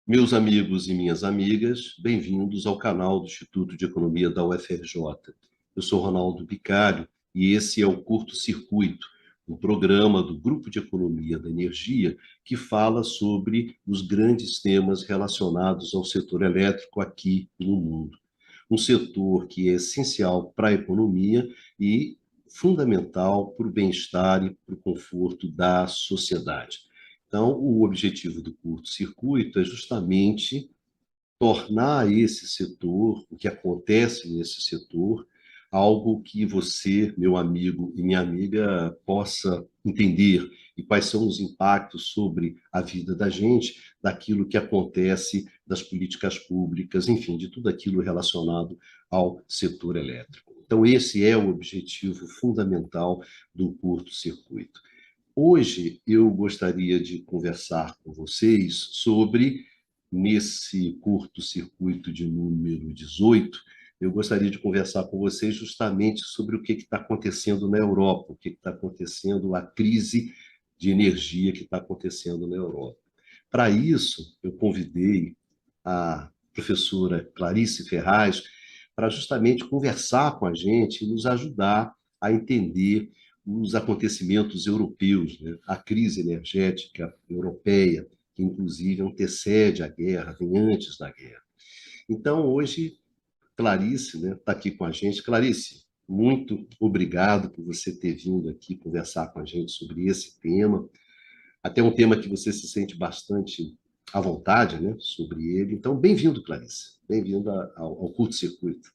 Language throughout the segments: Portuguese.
Meus amigos e minhas amigas, bem-vindos ao canal do Instituto de Economia da UFRJ. Eu sou Ronaldo Bicalho e esse é o Curto Circuito, um programa do Grupo de Economia da Energia que fala sobre os grandes temas relacionados ao setor elétrico aqui no mundo. Um setor que é essencial para a economia e fundamental para o bem-estar e para o conforto da sociedade. Então, o objetivo do curto-circuito é justamente tornar esse setor, o que acontece nesse setor, algo que você, meu amigo e minha amiga, possa entender e quais são os impactos sobre a vida da gente, daquilo que acontece, das políticas públicas, enfim, de tudo aquilo relacionado ao setor elétrico. Então, esse é o objetivo fundamental do curto-circuito. Hoje eu gostaria de conversar com vocês sobre, nesse curto-circuito de número 18, eu gostaria de conversar com vocês justamente sobre o que está acontecendo na Europa, o que está acontecendo, a crise de energia que está acontecendo na Europa. Para isso, eu convidei a professora Clarice Ferraz para justamente conversar com a gente e nos ajudar a entender os acontecimentos europeus, né? A crise energética europeia, que inclusive antecede a guerra, vem antes da guerra. Então, hoje, Clarice, né, está aqui com a gente. Clarice, muito obrigado por você ter vindo aqui conversar com a gente sobre esse tema, até um tema que você se sente bastante à vontade, né, sobre ele. Então, bem-vindo, Clarice. Bem-vindo ao curto-circuito.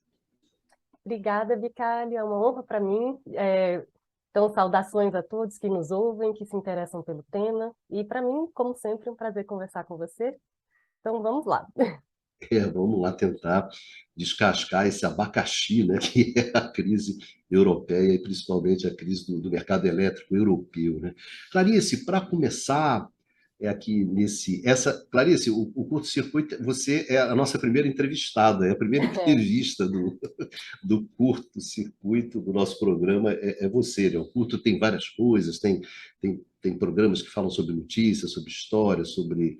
Obrigada, Bicalho, é uma honra para mim. Então, saudações a todos que nos ouvem, que se interessam pelo tema. E para mim, como sempre, um prazer conversar com você. Então, vamos lá. Vamos lá tentar descascar esse abacaxi, né, que é a crise europeia e principalmente a crise do mercado elétrico europeu, né? Clarice, para começar, aqui Clarice, o curto-circuito, você é a nossa primeira entrevistada, é a primeira entrevista do curto-circuito do nosso programa, é você, né? O curto tem várias coisas, tem programas que falam sobre notícias, sobre história, sobre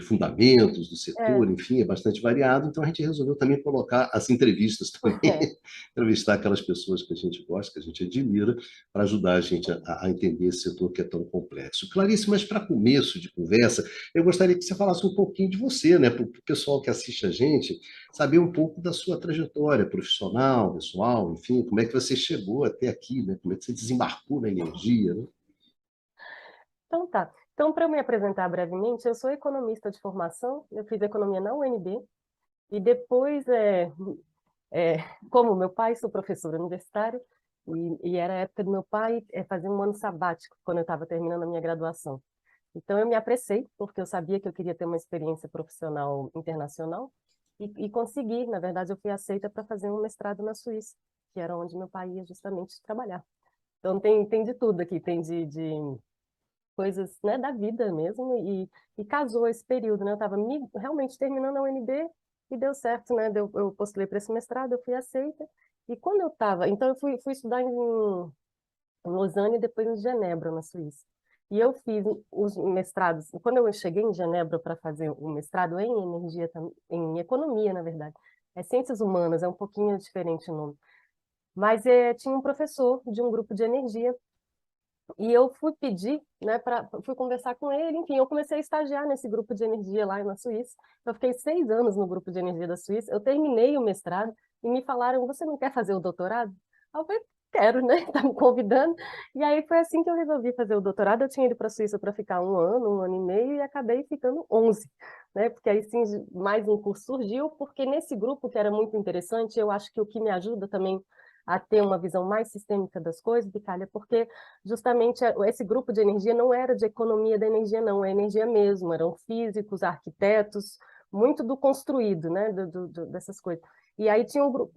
fundamentos do É, setor, enfim, é bastante variado, então a gente resolveu também colocar as entrevistas também, é. entrevistar aquelas pessoas que a gente gosta, que a gente admira, para ajudar a gente a entender esse setor que é tão complexo. Clarice, mas para começo de conversa, eu gostaria que você falasse um pouquinho de você, né, para o pessoal que assiste a gente, saber um pouco da sua trajetória profissional, pessoal, enfim, como é que você chegou até aqui, né, como é que você desembarcou na energia, né? Então, tá. Então, para eu me apresentar brevemente, eu sou economista de formação, eu fiz economia na UNB, e depois, é, como meu pai, sou professora universitária, e era a época do meu pai fazer um ano sabático, quando eu estava terminando a minha graduação. Então, eu me apressei, porque eu sabia que eu queria ter uma experiência profissional internacional, e consegui. Na verdade, eu fui aceita para fazer um mestrado na Suíça, que era onde meu pai ia justamente trabalhar. Então, tem de tudo aqui, tem de coisas, né, da vida mesmo, e casou esse período, né? Eu estava realmente terminando a UNB e deu certo, né? Eu postulei para esse mestrado, eu fui aceita, e quando eu estava... Então, eu fui estudar em Lausanne e depois em Genebra, na Suíça. E eu fiz os mestrados. Quando eu cheguei em Genebra para fazer o mestrado em energia, em economia, na verdade, é ciências humanas, é um pouquinho diferente o nome. Mas tinha um professor de um grupo de energia e eu fui pedir, né, fui conversar com ele. Enfim, eu comecei a estagiar nesse grupo de energia lá na Suíça. Eu fiquei 6 anos no grupo de energia da Suíça. Eu terminei o mestrado e me falaram: você não quer fazer o doutorado? Eu falei: quero, né? Tá me convidando. E aí foi assim que eu resolvi fazer o doutorado. Eu tinha ido para a Suíça para ficar um ano e meio, e acabei ficando 11, né? Porque aí sim mais um curso surgiu, porque nesse grupo que era muito interessante, eu acho que o que me ajuda também a ter uma visão mais sistêmica das coisas, Bicalha, porque justamente esse grupo de energia não era de economia da energia, não, é energia mesmo, eram físicos, arquitetos, muito do construído, né, dessas coisas. E aí tinha um grupo,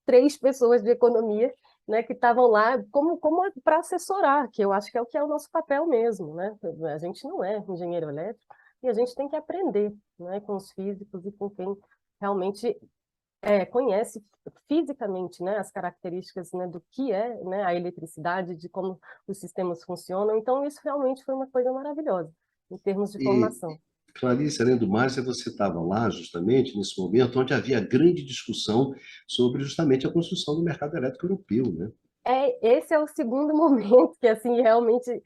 3 pessoas de economia, né, que estavam lá como para assessorar, que eu acho que é o nosso papel mesmo, né? A gente não é engenheiro elétrico e a gente tem que aprender, né, com os físicos e com quem realmente conhece fisicamente, né, as características, né, do que é, né, a eletricidade, de como os sistemas funcionam. Então, isso realmente foi uma coisa maravilhosa, em termos de E, formação. Clarice, além do mais, você estava lá justamente nesse momento onde havia grande discussão sobre justamente a construção do mercado elétrico europeu, né? Esse é o segundo momento que, assim, realmente...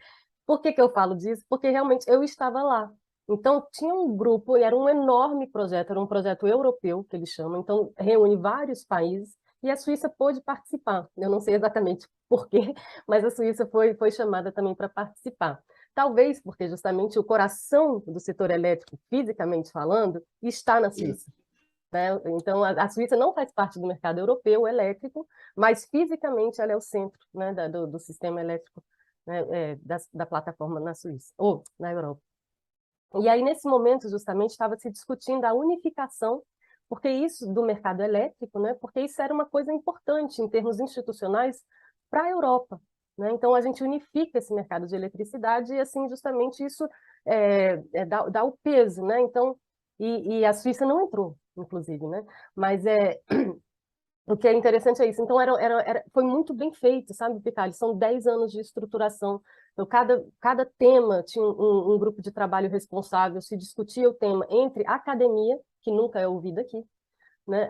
Por que que eu falo disso? Porque realmente eu estava lá. Então, tinha um grupo, e era um enorme projeto, era um projeto europeu, que eles chamam, então reúne vários países, e a Suíça pôde participar. Eu não sei exatamente por quê, mas a Suíça foi chamada também para participar. Talvez porque justamente o coração do setor elétrico, fisicamente falando, está na É. Suíça, né? Então, a Suíça não faz parte do mercado europeu elétrico, mas fisicamente ela é o centro, né, do sistema elétrico, né, da plataforma na Suíça, ou na Europa. E aí, nesse momento, justamente, estava se discutindo a unificação, porque isso do mercado elétrico, né, porque isso era uma coisa importante em termos institucionais para a Europa, né? Então, a gente unifica esse mercado de eletricidade e, assim, justamente isso dá o peso, né? Então, e a Suíça não entrou, inclusive, né? Mas o que é interessante é isso. Então, foi muito bem feito, sabe, Picali? São 10 anos de estruturação. Então, cada tema tinha um grupo de trabalho responsável, se discutia o tema entre a academia, que nunca é ouvida aqui, né,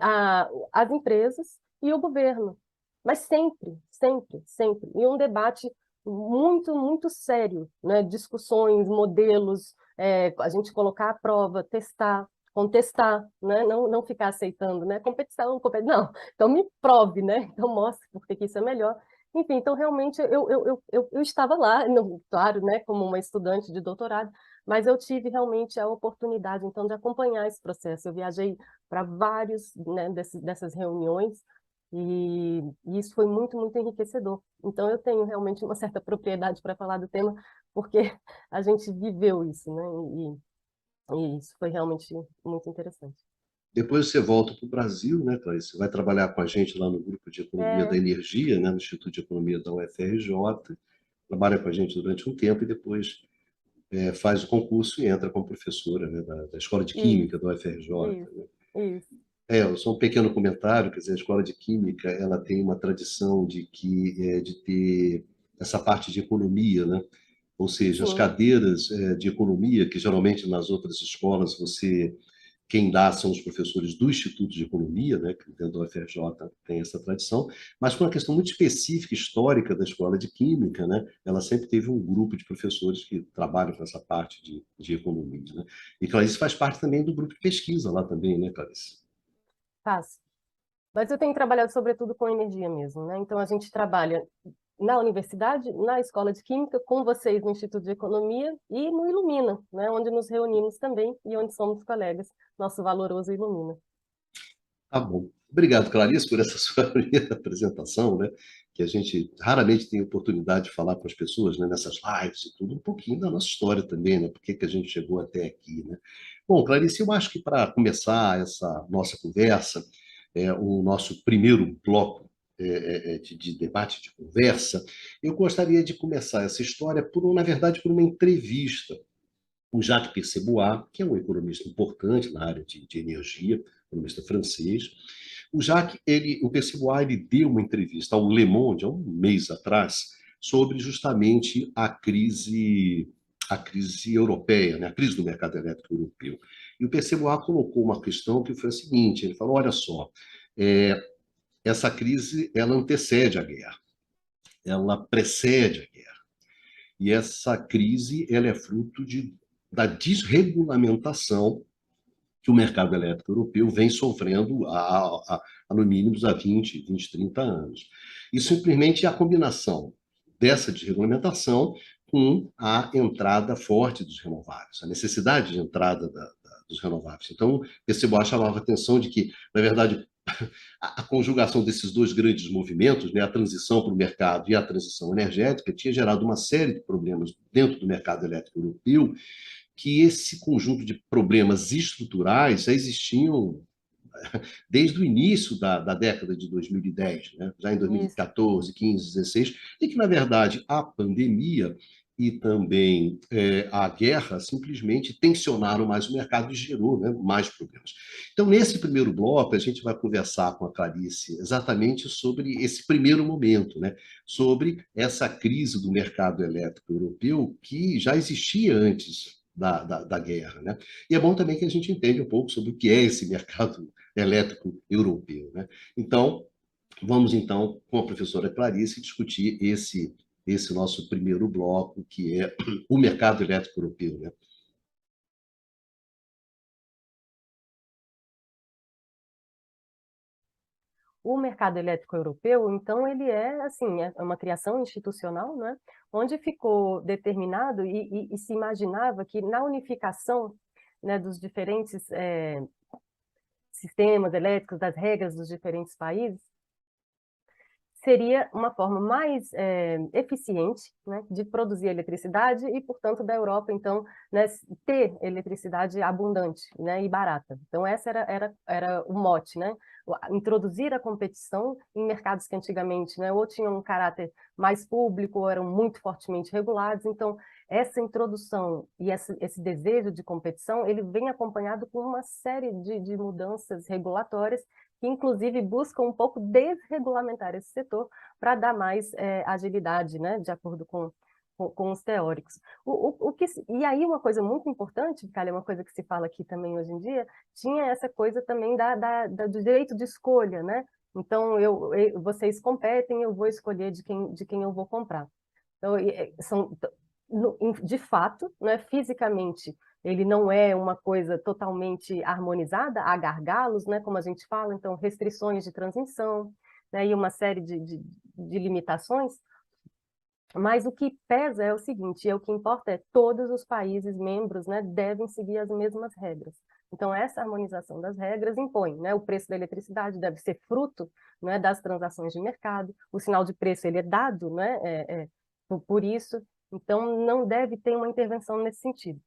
as empresas e o governo. Mas sempre, sempre, sempre. E um debate muito, muito sério, né? Discussões, modelos, a gente colocar à prova, testar, contestar, né? Não ficar aceitando, né? Competição, não. Então me prove, né? Então mostre por que isso é melhor. Enfim, então realmente eu estava lá, claro, né? Como uma estudante de doutorado, mas eu tive realmente a oportunidade, então, de acompanhar esse processo. Eu viajei para vários, né, dessas reuniões, e isso foi muito, muito enriquecedor. Então, eu tenho realmente uma certa propriedade para falar do tema, porque a gente viveu isso, né? E isso foi realmente muito interessante. Depois você volta para o Brasil, né, Clarice? Você vai trabalhar com a gente lá no Grupo de Economia da É, Energia, né, no Instituto de Economia da UFRJ. Trabalha com a gente durante um tempo e depois faz o concurso e entra como professora, né, da Escola de isso, Química da UFRJ. isso, isso. Só um pequeno comentário, quer dizer, a Escola de Química, ela tem uma tradição de ter essa parte de economia, né? Ou seja, as Sim, cadeiras de economia, que geralmente nas outras escolas quem dá são os professores do Instituto de Economia, né, que dentro da UFRJ tem essa tradição, mas por uma questão muito específica, histórica da Escola de Química, né, ela sempre teve um grupo de professores que trabalham com essa parte de economia, né? E Clarice faz parte também do grupo de pesquisa lá também, né, Clarice? fácil. Mas eu tenho trabalhado sobretudo com energia mesmo, né? Então a gente trabalha na universidade, na escola de química, com vocês no Instituto de Economia e no Ilumina, né? Onde nos reunimos também e onde somos colegas, nosso valoroso Ilumina. Tá bom. Obrigado, Clarice, por essa sua primeira apresentação, né? Que a gente raramente tem oportunidade de falar com as pessoas, né? Nessas lives e tudo, um pouquinho da nossa história também, né? Por que que a gente chegou até aqui, né? Bom, Clarice, eu acho que para começar essa nossa conversa, o nosso primeiro bloco de debate, de conversa, eu gostaria de começar essa história na verdade, por uma entrevista. O Jacques Percebois, que é um economista importante na área de energia, economista francês. O Percebois, ele deu uma entrevista ao Le Monde há um mês atrás sobre justamente a crise europeia, né? A crise do mercado elétrico europeu. E o Percebois colocou uma questão que foi a seguinte: ele falou, olha só, é, essa crise ela antecede a guerra, ela precede a guerra. E essa crise ela é fruto da desregulamentação que o mercado elétrico europeu vem sofrendo no mínimo há 20, 30 anos. E simplesmente a combinação dessa desregulamentação com a entrada forte dos renováveis, a necessidade de entrada dos renováveis. Então, esse Boas chamava a atenção de que, na verdade, a conjugação desses dois grandes movimentos, né, a transição para o mercado e a transição energética, tinha gerado uma série de problemas dentro do mercado elétrico europeu, que esse conjunto de problemas estruturais já existiam desde o início da década de 2010, né? Já em Isso, 2014, 15, 16, e que, na verdade, a pandemia e também a guerra simplesmente tensionaram mais o mercado e gerou, né, mais problemas. Então, nesse primeiro bloco, a gente vai conversar com a Clarice exatamente sobre esse primeiro momento, né, sobre essa crise do mercado elétrico europeu que já existia antes da guerra, né? E é bom também que a gente entenda um pouco sobre o que é esse mercado elétrico europeu, né? Então, vamos então, com a professora Clarice, discutir esse nosso primeiro bloco, que é o mercado elétrico europeu, né? O mercado elétrico europeu, então, ele é, assim, é uma criação institucional, né, onde ficou determinado e se imaginava que na unificação, né, dos diferentes sistemas elétricos, das regras dos diferentes países, seria uma forma mais eficiente, né, de produzir eletricidade e, portanto, da Europa, então, né, ter eletricidade abundante, né, e barata. Então, essa era o mote, né? Introduzir a competição em mercados que antigamente, né, ou tinham um caráter mais público, ou eram muito fortemente regulados. Então, essa introdução e esse desejo de competição, ele vem acompanhado com uma série de mudanças regulatórias que inclusive buscam um pouco desregulamentar esse setor para dar mais agilidade, né, de acordo com os teóricos. E aí uma coisa muito importante, Calha, uma coisa que se fala aqui também hoje em dia, tinha essa coisa também do direito de escolha, né? Então, vocês competem, eu vou escolher de quem eu vou comprar. Então, de fato, né, fisicamente, ele não é uma coisa totalmente harmonizada, há gargalos, né, como a gente fala, então restrições de transmissão, né, e uma série de limitações, mas o que pesa é o seguinte, o que importa é todos os países membros, né, devem seguir as mesmas regras. Então, essa harmonização das regras impõe, né, o preço da eletricidade deve ser fruto, né, das transações de mercado, o sinal de preço ele é dado, né, por isso, então não deve ter uma intervenção nesse sentido.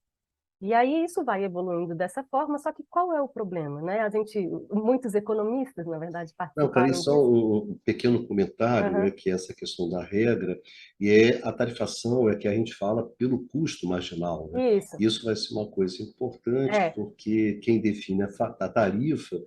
E aí isso vai evoluindo dessa forma, só que qual é o problema, né? Muitos economistas, na verdade, Não, participaram Clarice, só disso. um pequeno comentário, né, Aham. que é essa questão da regra, e é a tarifação é que a gente fala pelo custo marginal, né? Isso, Isso vai ser uma coisa importante, é, porque quem define a tarifa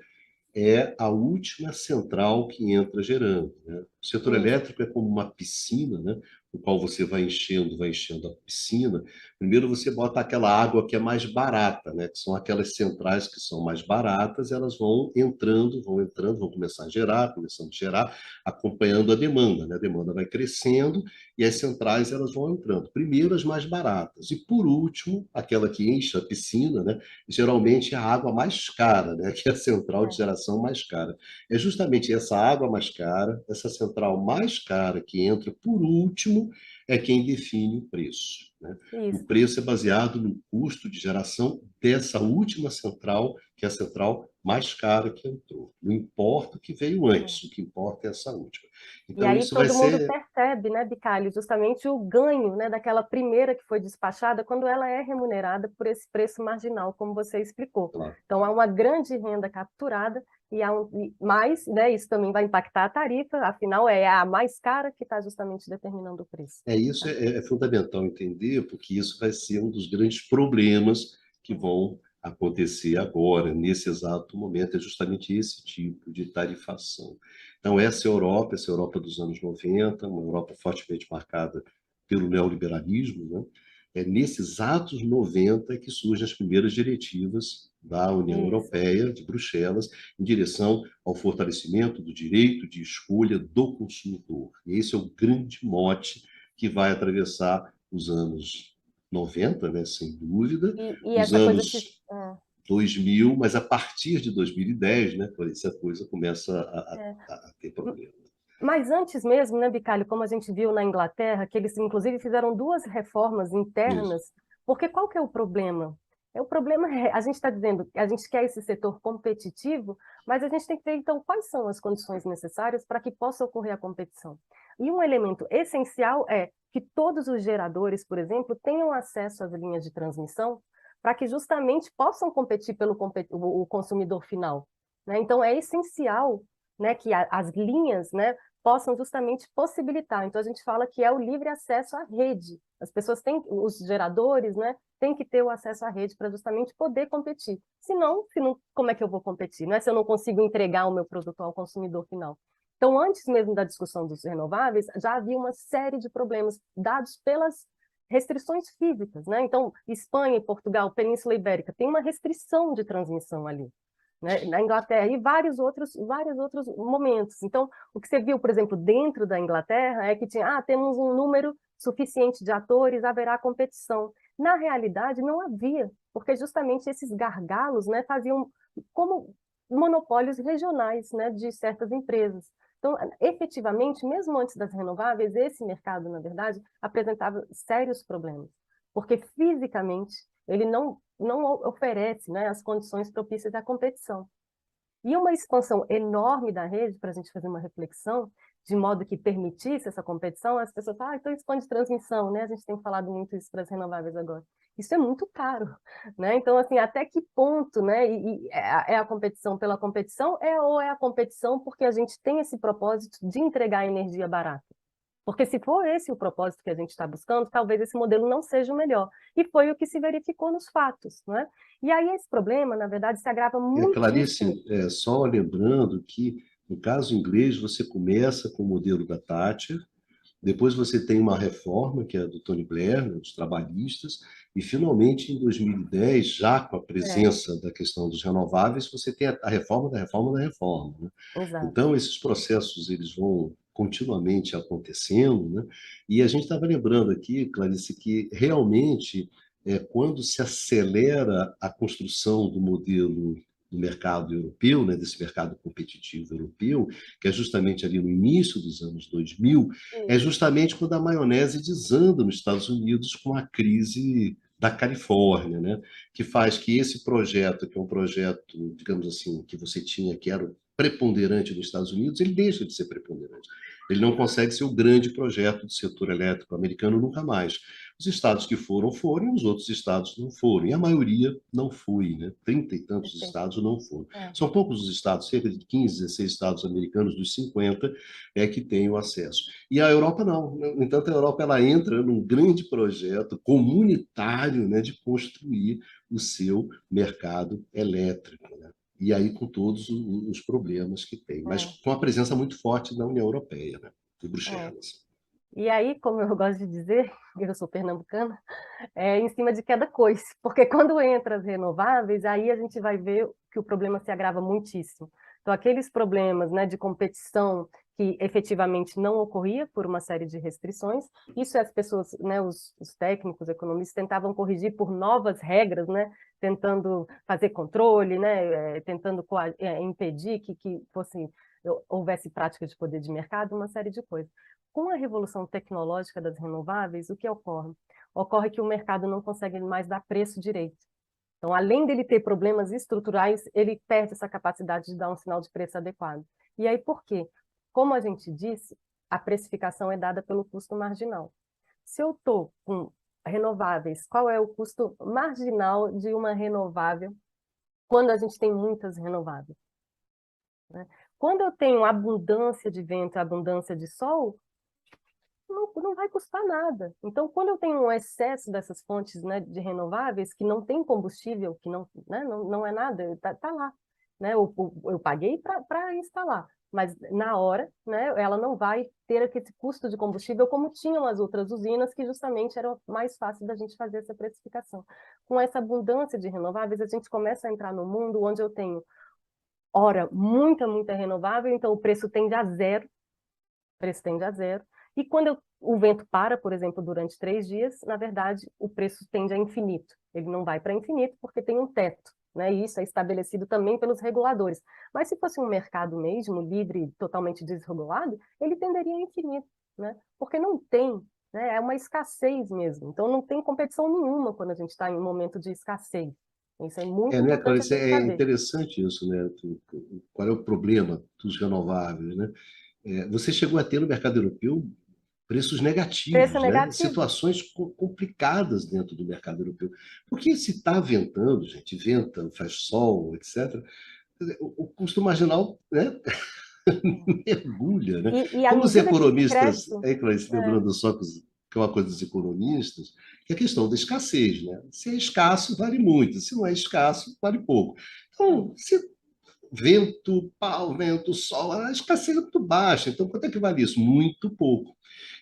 é a última central que entra gerando, né? O setor isso. elétrico é como uma piscina, né? O qual você vai enchendo a piscina. Primeiro você bota aquela água que é mais barata, né? Que são aquelas centrais que são mais baratas, elas vão entrando, vão começar a gerar, começando a gerar, acompanhando a demanda, né? A demanda vai crescendo e as centrais elas vão entrando. Primeiro as mais baratas e por último aquela que enche a piscina, né? Geralmente é a água mais cara, né? Que é a central de É, geração mais cara. É justamente essa água mais cara, essa central mais cara que entra por último, é quem define o preço, né? O isso. preço é baseado no custo de geração dessa última central, que é a central mais cara que entrou. Não importa o que veio É. antes, o que importa é essa última. E Então, aí isso vai todo mundo ser. percebe, né, Bicalho, justamente o ganho, né, daquela primeira que foi despachada quando ela é remunerada por esse preço marginal, como você explicou. Claro. Então há uma grande renda capturada mais, né, isso também vai impactar a tarifa, afinal é a mais cara que está justamente determinando o preço. Isso Tá? é fundamental entender, porque isso vai ser um dos grandes problemas que vão acontecer agora, nesse exato momento, é justamente esse tipo de tarifação. Então, essa Europa dos anos 90, uma Europa fortemente marcada pelo neoliberalismo, né? É nesses atos 90 que surgem as primeiras diretivas da União Isso. Europeia, de Bruxelas, em direção ao fortalecimento do direito de escolha do consumidor. E esse é o grande mote que vai atravessar os anos 90, né, sem dúvida, E os essa coisa se... anos 2000, mas a partir de 2010, né, essa coisa começa é. a ter problema. Mas antes mesmo, né, Bicalho, como a gente viu na Inglaterra, que eles inclusive fizeram duas reformas Isso. internas, porque qual que é o problema? O problema é, a gente está dizendo que a gente quer esse setor competitivo, mas a gente tem que ver, então, quais são as condições necessárias para que possa ocorrer a competição. E um elemento essencial é que todos os geradores, por exemplo, tenham acesso às linhas de transmissão para que justamente possam competir pelo o consumidor final, né? Então, é essencial, né, que as linhas, né, possam justamente possibilitar. Então, a gente fala que é o livre acesso à rede. As pessoas têm, os geradores, né, têm que ter o acesso à rede para justamente poder competir. Se não, como é que eu vou competir? Não é se eu não consigo entregar o meu produto ao consumidor final. Então, antes mesmo da discussão dos renováveis, já havia uma série de problemas dados restrições físicas, né? Então, Espanha e Portugal, Península Ibérica, tem uma restrição de transmissão ali, né? Na Inglaterra e vários outros momentos. Então, o que você viu, por exemplo, dentro da Inglaterra é que temos um número suficiente de atores, haverá competição. Na realidade, não havia, porque justamente esses gargalos, né, faziam como monopólios regionais, né, de certas empresas. Então, efetivamente, mesmo antes das renováveis, esse mercado, na verdade, apresentava sérios problemas, porque fisicamente ele não oferece, né, as condições propícias à competição. E uma expansão enorme da rede, para a gente fazer uma reflexão, de modo que permitisse essa competição, as pessoas falam, então expande transmissão, né? A gente tem falado muito isso para as renováveis agora. Isso é muito caro, né? Então, assim, até que ponto, né? É a competição pela competição, ou é a competição porque a gente tem esse propósito de entregar energia barata? Porque se for esse o propósito que a gente está buscando, talvez esse modelo não seja o melhor. E foi o que se verificou nos fatos, né? E aí esse problema, na verdade, se agrava muitíssimo. Clarice, só lembrando que, no caso inglês, você começa com o modelo da Thatcher, depois você tem uma reforma, que é a do Tony Blair, né, dos trabalhistas, e finalmente, em 2010, já com a É, presença da questão dos renováveis, você tem a reforma da reforma da reforma, né? exato. Então, esses processos eles vão continuamente acontecendo, né? E a gente estava lembrando aqui, Clarice, que realmente quando se acelera a construção do modelo do mercado europeu, né, desse mercado competitivo europeu, que é justamente ali no início dos anos 2000, é Isso, justamente quando a maionese desanda nos Estados Unidos com a crise da Califórnia, né? Que faz que esse projeto, que é um projeto, digamos assim, que você tinha, que era preponderante nos Estados Unidos, ele deixa de ser preponderante. Ele não consegue ser o grande projeto do setor elétrico americano nunca mais. Os estados que foram, e os outros estados não foram. E a maioria não foi, né? 30 e tantos perfeito. estados não foram. É, São poucos os estados, cerca de 15, 16 estados americanos dos 50, que têm o acesso. E a Europa não. No entanto, a Europa ela entra num grande projeto comunitário, né, de construir o seu mercado elétrico, né? E aí com todos os problemas que tem, mas é, com a presença muito forte da União Europeia, né? De é. Bruxelas. E aí, como eu gosto de dizer, eu sou pernambucana, é em cima de cada coisa, porque quando entra as renováveis, aí a gente vai ver que o problema se agrava muitíssimo. Então, aqueles problemas, né, de competição que efetivamente não ocorria por uma série de restrições, isso as pessoas, né, os técnicos, economistas, tentavam corrigir por novas regras, né, tentando fazer controle, né, tentando impedir que houvesse prática de poder de mercado, uma série de coisas. Com a revolução tecnológica das renováveis, o que ocorre? Ocorre que o mercado não consegue mais dar preço direito. Então, além dele ter problemas estruturais, ele perde essa capacidade de dar um sinal de preço adequado. E aí, por quê? Como a gente disse, a precificação é dada pelo custo marginal. Se eu estou com renováveis, qual é o custo marginal de uma renovável quando a gente tem muitas renováveis, né? Quando eu tenho abundância de vento e abundância de sol, não vai custar nada. Então, quando eu tenho um excesso dessas fontes, né, de renováveis, que não tem combustível, que não, né, não é nada, tá lá. Né? Eu paguei para instalar, mas na hora, né, ela não vai ter aquele custo de combustível como tinham as outras usinas, que justamente era mais fácil da gente fazer essa precificação. Com essa abundância de renováveis, a gente começa a entrar no mundo onde eu tenho, ora, muita renovável, então o preço tende a zero, preço tende a zero. E quando o vento para, por exemplo, durante 3 dias, na verdade, o preço tende a infinito. Ele não vai para infinito porque tem um teto, né? E isso é estabelecido também pelos reguladores. Mas se fosse um mercado mesmo, livre, totalmente desregulado, ele tenderia a infinito, né? Porque não tem, né? É uma escassez mesmo. Então não tem competição nenhuma quando a gente está em um momento de escassez. Isso é muito Né, importante a Clarice, gente é saber. interessante isso, né? Qual é o problema dos renováveis, né? Você chegou a ter no mercado europeu preços Preço negativos, né? negativo. Situações complicadas dentro do mercado europeu. Porque se está ventando, gente, venta, faz sol, etc., o custo marginal, né, mergulha, né? E à Como os medida que economistas, cresce, Clarice, é, lembrando só que é uma coisa dos economistas, que é a questão da escassez, né? Se é escasso, vale muito. Se não é escasso, vale pouco. é, Então, se vento, pau, vento, sol, a escassez é muito baixa. Então, quanto é que vale isso? Muito pouco.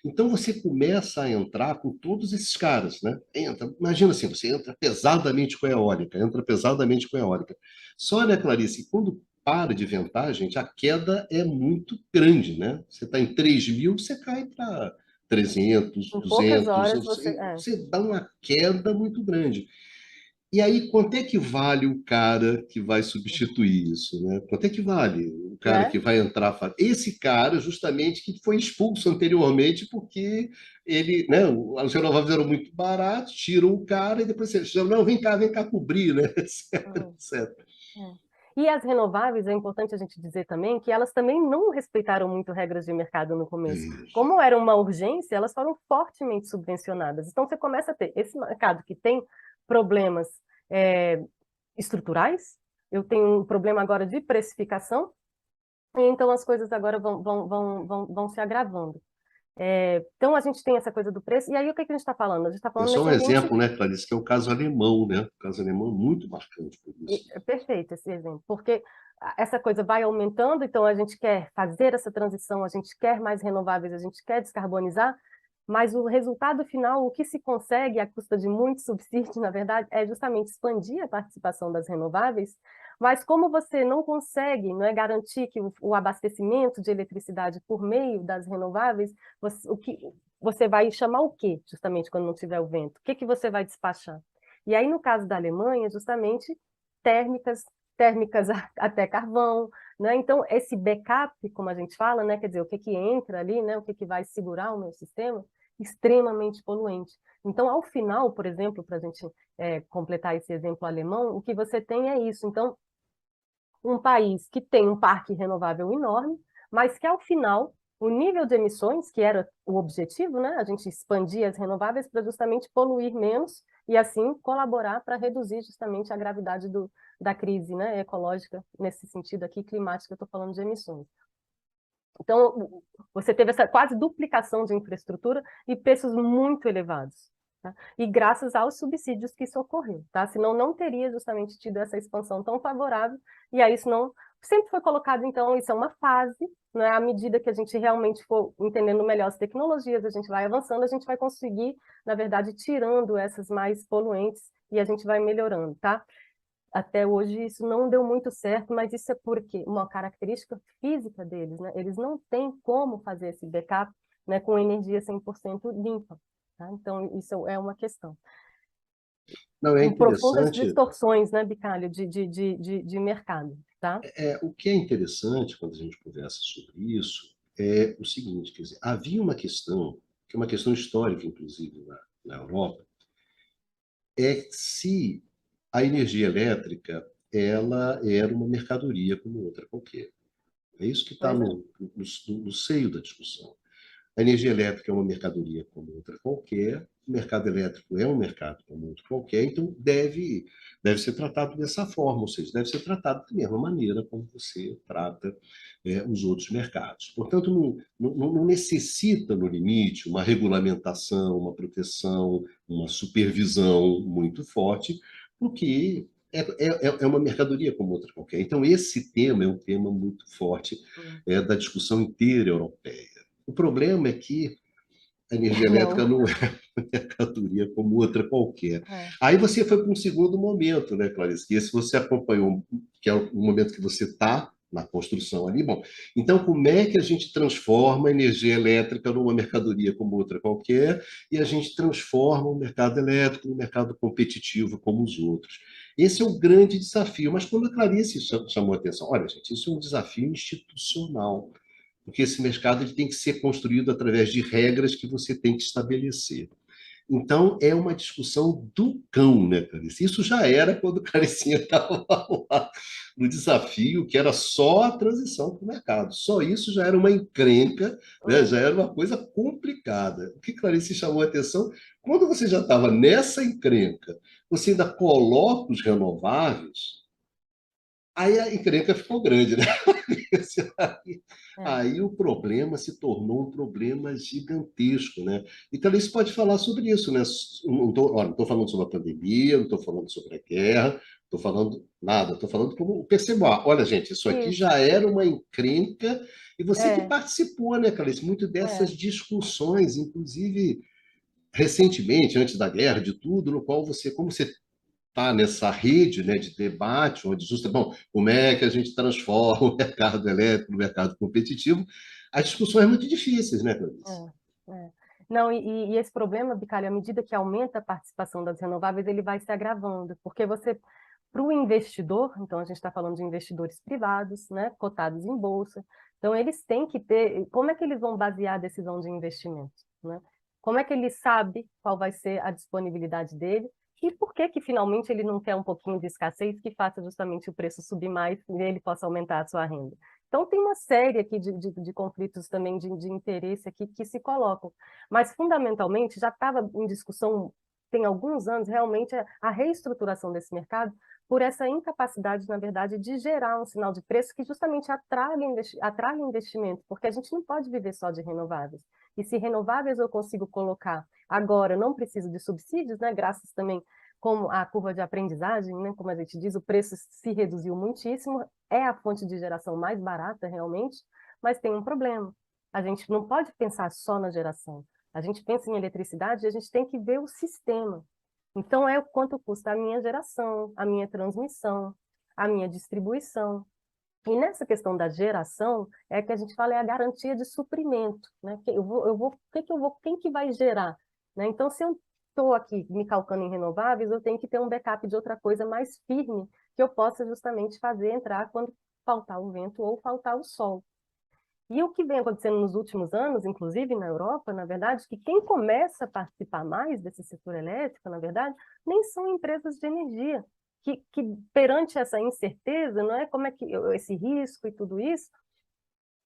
Então, você começa a entrar com todos esses caras, né? Entra, imagina assim, você entra pesadamente com a eólica, entra pesadamente com a eólica. Só, né, Clarice, quando para de ventar, gente, a queda é muito grande, né? Você está em 3.000, você cai para 300, Em poucas 200, horas você, é. você dá uma queda muito grande. E aí, quanto é que vale o cara que vai substituir isso, né? Quanto é que vale o cara que Né? vai entrar? Esse cara, justamente, que foi expulso anteriormente porque ele, né? Os renováveis eram muito baratos, tiram o cara e depois você chama, não, vem cá cobrir, né? Etc, Hum, etc. é. E as renováveis, é importante a gente dizer também que elas também não respeitaram muito regras de mercado no começo. Isso. Como era uma urgência, elas foram fortemente subvencionadas. Então, você começa a ter esse mercado que tem problemas é, estruturais, eu tenho um problema agora de precificação, e então as coisas agora vão se agravando. Então, a gente tem essa coisa do preço, e aí o que a gente está falando? A gente está É falando só nesse um ambiente. exemplo, né, Clarice, que é o caso alemão, né? O caso alemão é muito marcante por isso. É perfeito esse exemplo, porque essa coisa vai aumentando, então a gente quer fazer essa transição, a gente quer mais renováveis, a gente quer descarbonizar, mas o resultado final, o que se consegue à custa de muito subsídio, na verdade, é justamente expandir a participação das renováveis, mas como você não consegue, não é, garantir que o abastecimento de eletricidade por meio das renováveis, você vai chamar o quê, justamente, quando não tiver o vento? O que que você vai despachar? E aí, no caso da Alemanha, justamente, térmicas, térmicas até carvão, né? Então, esse backup, como a gente fala, né? Quer dizer, o que que entra ali, né? O que que vai segurar o meu sistema, extremamente poluente. Então, ao final, por exemplo, para a gente completar esse exemplo alemão, o que você tem é isso. Então, um país que tem um parque renovável enorme, mas que, ao final, o nível de emissões, que era o objetivo, né? A gente expandir as renováveis para justamente poluir menos e, assim, colaborar para reduzir justamente a gravidade da crise, né, ecológica, nesse sentido aqui, climática, eu estou falando de emissões. Então, você teve essa quase duplicação de infraestrutura e preços muito elevados. Tá? E graças aos subsídios que isso ocorreu, tá? Senão não teria justamente tido essa expansão tão favorável, e aí isso não sempre foi colocado, então, isso é uma fase, né? À medida que a gente realmente for entendendo melhor as tecnologias, a gente vai avançando, a gente vai conseguir, na verdade, tirando essas mais poluentes e a gente vai melhorando, tá? Até hoje isso não deu muito certo, mas isso é porque uma característica física deles, né? Eles não têm como fazer esse backup, né, com energia 100% limpa, tá? Então, isso é uma questão. Não, é Com profundas interessante. distorções, né, Bicalho, de mercado, tá? O que é interessante quando a gente conversa sobre isso é o seguinte, quer dizer, havia uma questão, que é uma questão histórica, inclusive, na Europa, é se a energia elétrica ela era uma mercadoria como outra qualquer. É isso que está Pois é. no seio da discussão. A energia elétrica é uma mercadoria como outra qualquer, o mercado elétrico é um mercado como outro qualquer, então deve ser tratado dessa forma, ou seja, deve ser tratado da mesma maneira como você trata os outros mercados. Portanto, não necessita, no limite, uma regulamentação, uma proteção, uma supervisão muito forte, porque é uma mercadoria como outra qualquer. Então, esse tema é um tema muito forte da discussão inteira europeia. O problema é que a energia elétrica Não. não é uma mercadoria como outra qualquer. É. Aí você foi para um segundo momento, né, Clarice? Que esse você acompanhou, que é o momento que você está na construção ali. Bom, então como é que a gente transforma a energia elétrica numa mercadoria como outra qualquer e a gente transforma o mercado elétrico num mercado competitivo como os outros? Esse é o grande desafio. Mas quando a Clarice chamou a atenção, olha, gente, isso é um desafio institucional, porque esse mercado ele tem que ser construído através de regras que você tem que estabelecer. Então, é uma discussão do cão, né, Clarice? Isso já era quando o Caricinha estava lá no desafio, que era só a transição para o mercado. Só isso já era uma encrenca, né? Já era uma coisa complicada. O que Clarice chamou a atenção, quando você já estava nessa encrenca, você ainda coloca os renováveis, aí a encrenca ficou grande, né? Aí, É. aí o problema se tornou um problema gigantesco, né? Então, isso pode falar sobre isso, né? Não estou falando sobre a pandemia, não estou falando sobre a guerra, Estou falando nada, estou falando como percebo. Olha, gente, isso aqui Isso, já era uma encrenca, e você que é, participou, né, Clarice, muito dessas é. discussões, inclusive recentemente, antes da guerra, de tudo, no qual você, como você está nessa rede, né, de debate, onde bom, como é que a gente transforma o mercado elétrico no mercado competitivo, as discussões são muito difíceis, né, Clarice? É. Não, e esse problema, Bicalho, à medida que aumenta a participação das renováveis, ele vai se agravando, porque você, para o investidor, então a gente está falando de investidores privados, né, cotados em bolsa, então eles têm que ter, como é que eles vão basear a decisão de investimento, né? Como é que ele sabe qual vai ser a disponibilidade dele e por que que finalmente ele não quer um pouquinho de escassez que faça justamente o preço subir mais e ele possa aumentar a sua renda? Então, tem uma série aqui de conflitos também de interesse aqui que se colocam. Mas, fundamentalmente, já estava em discussão, tem alguns anos, realmente, a reestruturação desse mercado por essa incapacidade, na verdade, de gerar um sinal de preço que justamente atrai investimento, porque a gente não pode viver só de renováveis. E se renováveis eu consigo colocar agora, não preciso de subsídios, né, graças também como a curva de aprendizagem, né, como a gente diz, o preço se reduziu muitíssimo, é a fonte de geração mais barata realmente, mas tem um problema. A gente não pode pensar só na geração. A gente pensa em eletricidade e a gente tem que ver o sistema. Então, é o quanto custa a minha geração, a minha transmissão, a minha distribuição. E nessa questão da geração, é que a gente fala é a garantia de suprimento, né? Quem que vai gerar? Né? Então, se eu estou aqui me calcando em renováveis, eu tenho que ter um backup de outra coisa mais firme que eu possa justamente fazer entrar quando faltar o vento ou faltar o sol. E o que vem acontecendo nos últimos anos, inclusive na Europa, na verdade, que quem começa a participar mais desse setor elétrico, na verdade, nem são empresas de energia, que perante essa incerteza, não é como é que esse risco e tudo isso,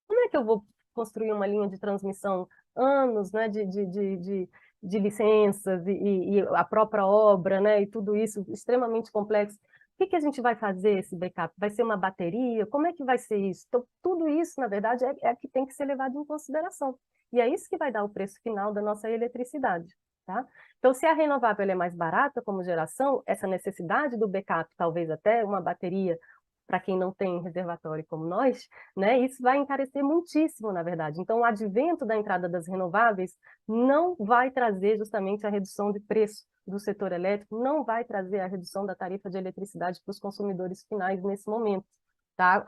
como é que eu vou construir uma linha de transmissão anos, né, de licenças e a própria obra, né, e tudo isso extremamente complexo. O que a gente vai fazer esse backup? Vai ser uma bateria? Como é que vai ser isso? Então, tudo isso, na verdade, é que tem que ser levado em consideração. E é isso que vai dar o preço final da nossa eletricidade. Tá? Então, se a renovável é mais barata como geração, essa necessidade do backup, talvez até uma bateria, para quem não tem reservatório como nós, né, isso vai encarecer muitíssimo, na verdade. Então, o advento da entrada das renováveis não vai trazer justamente a redução de preço do setor elétrico, não vai trazer a redução da tarifa de eletricidade para os consumidores finais nesse momento. Tá?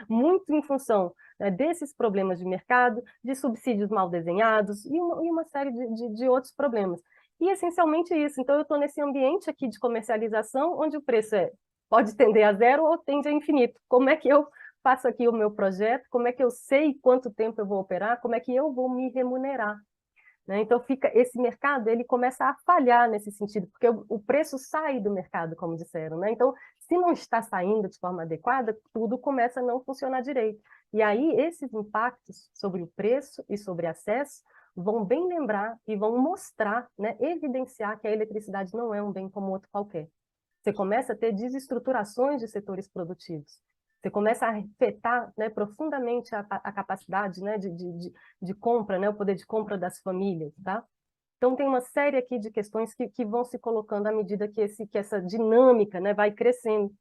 Muito em função, né, desses problemas de mercado, de subsídios mal desenhados e uma série de outros problemas. E essencialmente isso. Então, eu estou nesse ambiente aqui de comercialização, onde o preço pode tender a zero ou tende a infinito. Como é que eu faço aqui o meu projeto? Como é que eu sei quanto tempo eu vou operar? Como é que eu vou me remunerar? Né? Então, esse mercado ele começa a falhar nesse sentido, porque o preço sai do mercado, como disseram. Né? Então, se não está saindo de forma adequada, tudo começa a não funcionar direito. E aí, esses impactos sobre o preço e sobre acesso vão bem lembrar e vão mostrar, né, evidenciar que a eletricidade não é um bem como outro qualquer. Você começa a ter desestruturações de setores produtivos. Você começa a afetar, né, profundamente a capacidade, né, de compra, né, o poder de compra das famílias. Tá? Então, tem uma série aqui de questões que vão se colocando à medida que essa dinâmica, né, vai crescendo.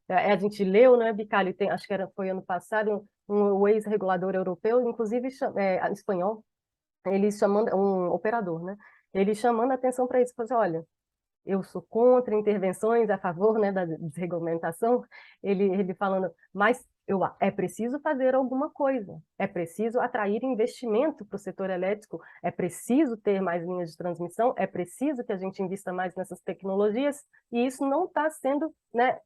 A gente leu, né, Bicalho, acho que foi ano passado, o ex-regulador europeu, inclusive espanhol, ele chamando, um operador, né, ele chamando a atenção para isso, falou assim, olha, eu sou contra intervenções a favor, né, da desregulamentação, ele falando, mas é preciso fazer alguma coisa, é preciso atrair investimento para o setor elétrico, é preciso ter mais linhas de transmissão, é preciso que a gente invista mais nessas tecnologias, e isso não está sendo, né,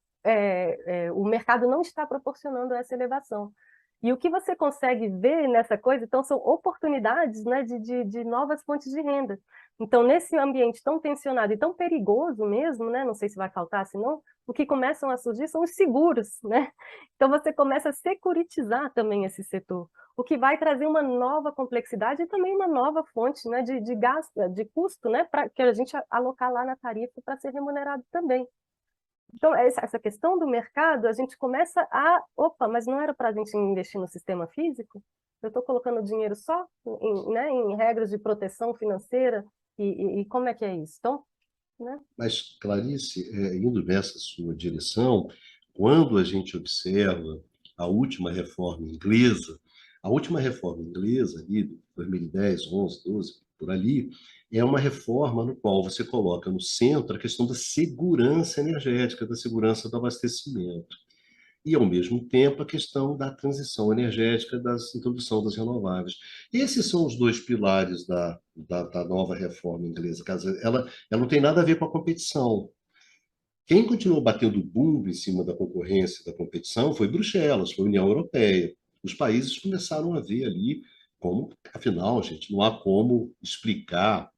o mercado não está proporcionando essa elevação. E o que você consegue ver nessa coisa, então, são oportunidades, né, de novas fontes de renda. Então, nesse ambiente tão tensionado e tão perigoso mesmo, né, não sei se vai faltar, senão, o que começam a surgir são os seguros, né? Então, você começa a securitizar também esse setor, o que vai trazer uma nova complexidade e também uma nova fonte, né, de gasto, de custo, né, para que a gente alocar lá na tarifa para ser remunerado também. Então, essa questão do mercado, a gente começa opa, mas não era para a gente investir no sistema físico? Eu estou colocando dinheiro só né, em regras de proteção financeira, e como é que é isso? Então, né? Mas, Clarice, indo nessa sua direção, quando a gente observa a última reforma inglesa, ali, 2010, 11, 12, por ali, é uma reforma no qual você coloca no centro a questão da segurança energética, da segurança do abastecimento. E, ao mesmo tempo, a questão da transição energética, da introdução das renováveis. Esses são os dois pilares da nova reforma inglesa. Ela não tem nada a ver com a competição. Quem continuou batendo bumbo em cima da concorrência, da competição, foi Bruxelas, foi a União Europeia. Os países começaram a ver ali como, afinal, gente, não há como explicar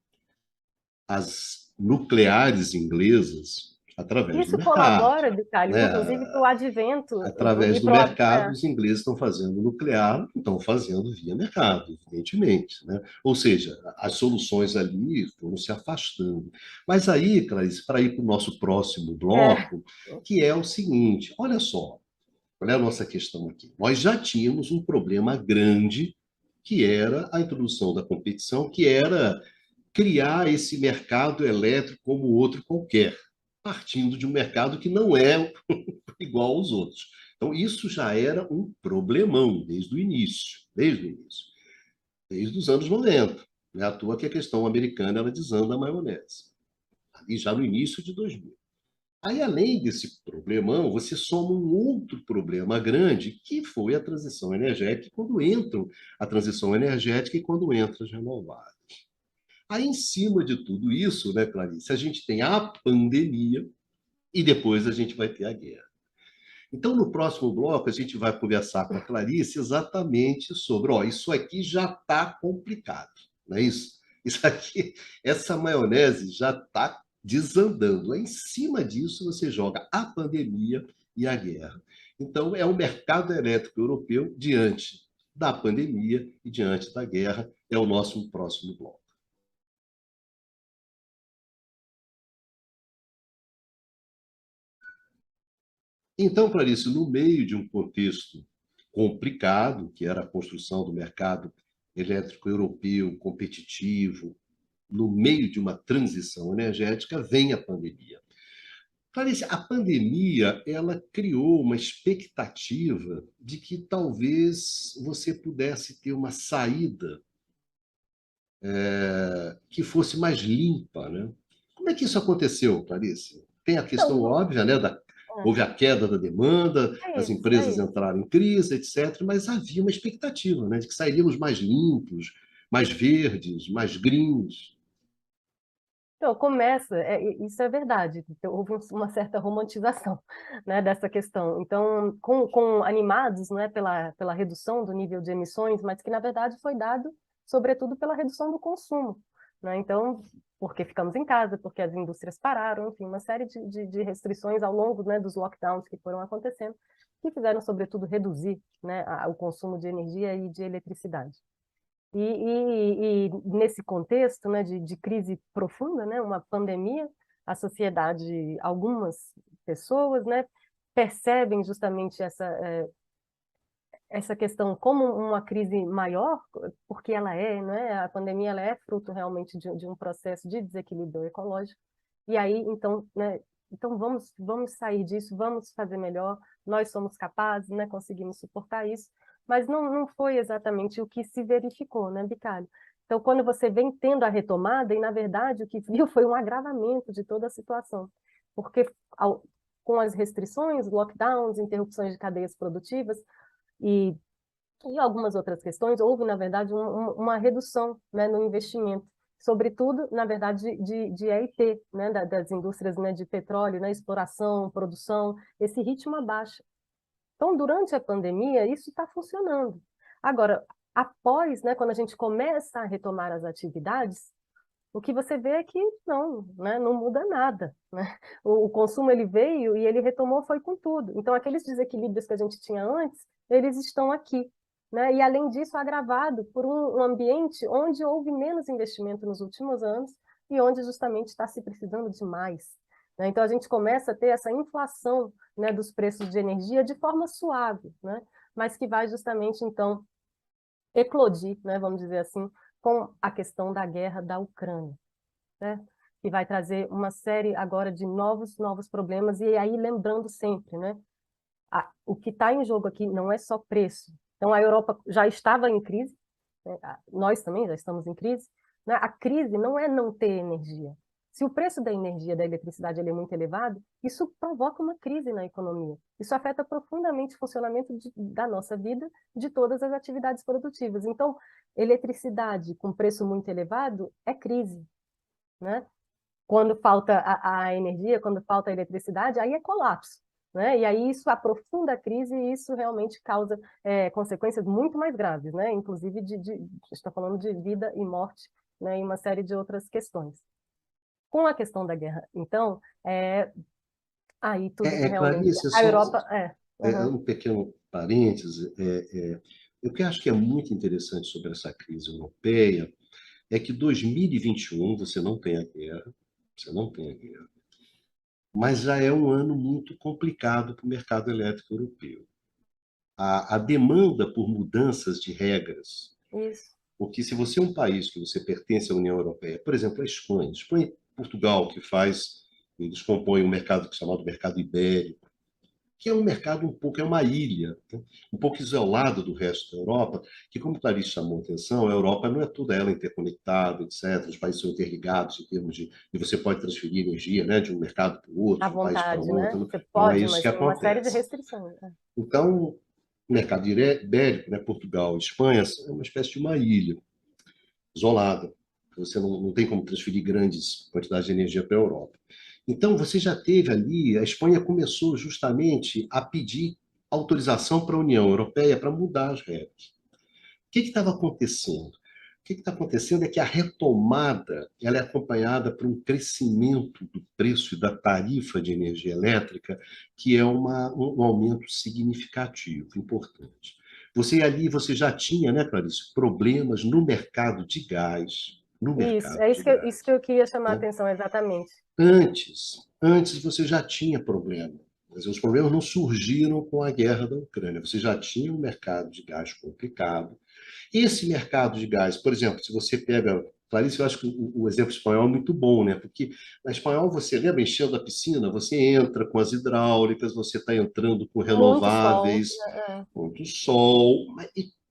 as nucleares inglesas através do Isso mercado, colabora, Bicalho, né? inclusive para o advento Através e do para mercado, os ingleses estão fazendo nuclear, estão fazendo via mercado, evidentemente, né? Ou seja, as soluções ali foram se afastando. Mas aí, Clarice, para ir para o nosso próximo é, bloco, que é o seguinte, olha só, olha a nossa questão aqui. Nós já tínhamos um problema grande, que era a introdução da competição, que era criar esse mercado elétrico como outro qualquer, partindo de um mercado que não é igual aos outros. Então, isso já era um problemão desde o início, desde os anos 90. Não é à toa que a questão americana ela desanda a maionese, ali já no início de 2000. Aí, além desse problemão, você soma um outro problema grande, que foi a transição energética, quando entram a transição energética e quando entram as renováveis. Aí, em cima de tudo isso, né, Clarice, a gente tem a pandemia e depois a gente vai ter a guerra. Então, no próximo bloco, a gente vai conversar com a Clarice exatamente sobre, ó, isso aqui já está complicado, não é isso? Isso aqui, essa maionese já está desandando. Aí, em cima disso, você joga a pandemia e a guerra. Então, é o mercado elétrico europeu diante da pandemia e diante da guerra, é o nosso próximo bloco. Então, Clarice, no meio de um contexto complicado, que era a construção do mercado elétrico europeu competitivo, no meio de uma transição energética, vem a pandemia. Clarice, a pandemia ela criou uma expectativa de que talvez você pudesse ter uma saída que fosse mais limpa, né? Como é que isso aconteceu, Clarice? Tem a questão então, óbvia, né, houve a queda da demanda, é as isso, é empresas isso. entraram em crise, etc., mas havia uma expectativa, né, de que sairíamos mais limpos, mais verdes, mais greens. Então, isso é verdade, então, houve uma certa romantização, né, dessa questão. Então, animados, né, pela redução do nível de emissões, mas que, na verdade, foi dado, sobretudo, pela redução do consumo, né? Então, porque ficamos em casa, porque as indústrias pararam, enfim, uma série de restrições ao longo, né, dos lockdowns que foram acontecendo, que fizeram, sobretudo, reduzir, né, o consumo de energia e de eletricidade. E nesse contexto, né, de crise profunda, né, uma pandemia, a sociedade, algumas pessoas, né, percebem justamente essa questão como uma crise maior, porque ela é, né, a pandemia ela é fruto realmente de um processo de desequilíbrio ecológico. E aí, então, né, então vamos sair disso, vamos fazer melhor, nós somos capazes, né, conseguimos suportar isso, mas não foi exatamente o que se verificou, né, Bicalho? Então, quando você vem tendo a retomada, e na verdade o que viu foi um agravamento de toda a situação, porque com as restrições, lockdowns, interrupções de cadeias produtivas, e, e algumas outras questões, houve, na verdade, uma redução, né, no investimento, sobretudo, na verdade, de EIP, né, das indústrias, né, de petróleo, né, exploração, produção, esse ritmo abaixa. Então, durante a pandemia, isso está funcionando. Agora, após, né, quando a gente começa a retomar as atividades, o que você vê é que não, né, não muda nada, né? O consumo ele veio e ele retomou foi com tudo. Então aqueles desequilíbrios que a gente tinha antes, eles estão aqui, né? E além disso agravado por um ambiente onde houve menos investimento nos últimos anos e onde justamente está se precisando de mais, né? Então a gente começa a ter essa inflação, né, dos preços de energia de forma suave, né? Mas que vai justamente então eclodir, né, vamos dizer assim, com a questão da guerra da Ucrânia, né? que vai trazer uma série agora de novos problemas, e aí lembrando sempre, né? O que está em jogo aqui não é só preço. Então, a Europa já estava em crise, né? Nós também já estamos em crise, né? A crise não é não ter energia. Se o preço da energia, da eletricidade, ele é muito elevado, isso provoca uma crise na economia. Isso afeta profundamente o funcionamento da nossa vida, de todas as atividades produtivas. Então, eletricidade com preço muito elevado é crise, né? Quando falta a energia, quando falta a eletricidade, aí é colapso, né? E aí isso aprofunda a crise e isso realmente causa consequências muito mais graves, né? Inclusive, está falando de vida e morte, né? E uma série de outras questões. Com a questão da guerra, então, aí tudo realmente... Clarice, A só Europa... uhum. um pequeno parêntese. O que eu acho que é muito interessante sobre essa crise europeia é que 2021 você não tem a guerra, você não tem a guerra, mas já é um ano muito complicado para o mercado elétrico europeu. A demanda por mudanças de regras, Isso. porque se você é um país que você pertence à União Europeia, por exemplo, a Espanha e Portugal, que faz, eles compõem um mercado chamado mercado ibérico, que é um mercado um pouco, é uma ilha, né? Um pouco isolado do resto da Europa, que, como Clarice chamou a atenção, a Europa não é toda ela interconectada, etc. Os países são interligados em termos de você pode transferir energia, né, de um mercado para o outro, À de um país para vontade, né? outro. Você Não é pode, isso mas que tem uma série de acontece. restrições, né? Então, o mercado ibérico, né, Portugal e Espanha, é uma espécie de uma ilha isolada. Você não tem como transferir grandes quantidades de energia para a Europa. Então, você já teve ali, a Espanha começou justamente a pedir autorização para a União Europeia para mudar as regras. O que estava acontecendo? O que está acontecendo é que a retomada ela é acompanhada por um crescimento do preço e da tarifa de energia elétrica, que é um aumento significativo, importante. Você já tinha, né, Clarice, problemas no mercado de gás, no Isso, mercado de isso gás, que eu queria chamar a né? atenção, exatamente. Antes você já tinha problema. Mas os problemas não surgiram com a guerra da Ucrânia. Você já tinha um mercado de gás complicado. Esse mercado de gás, por exemplo, se você pega. Clarice, eu acho que o exemplo espanhol é muito bom, né? Porque na espanhol você lembra enchendo a piscina, você entra com as hidráulicas, você está entrando com Muito sol. renováveis, muito sol.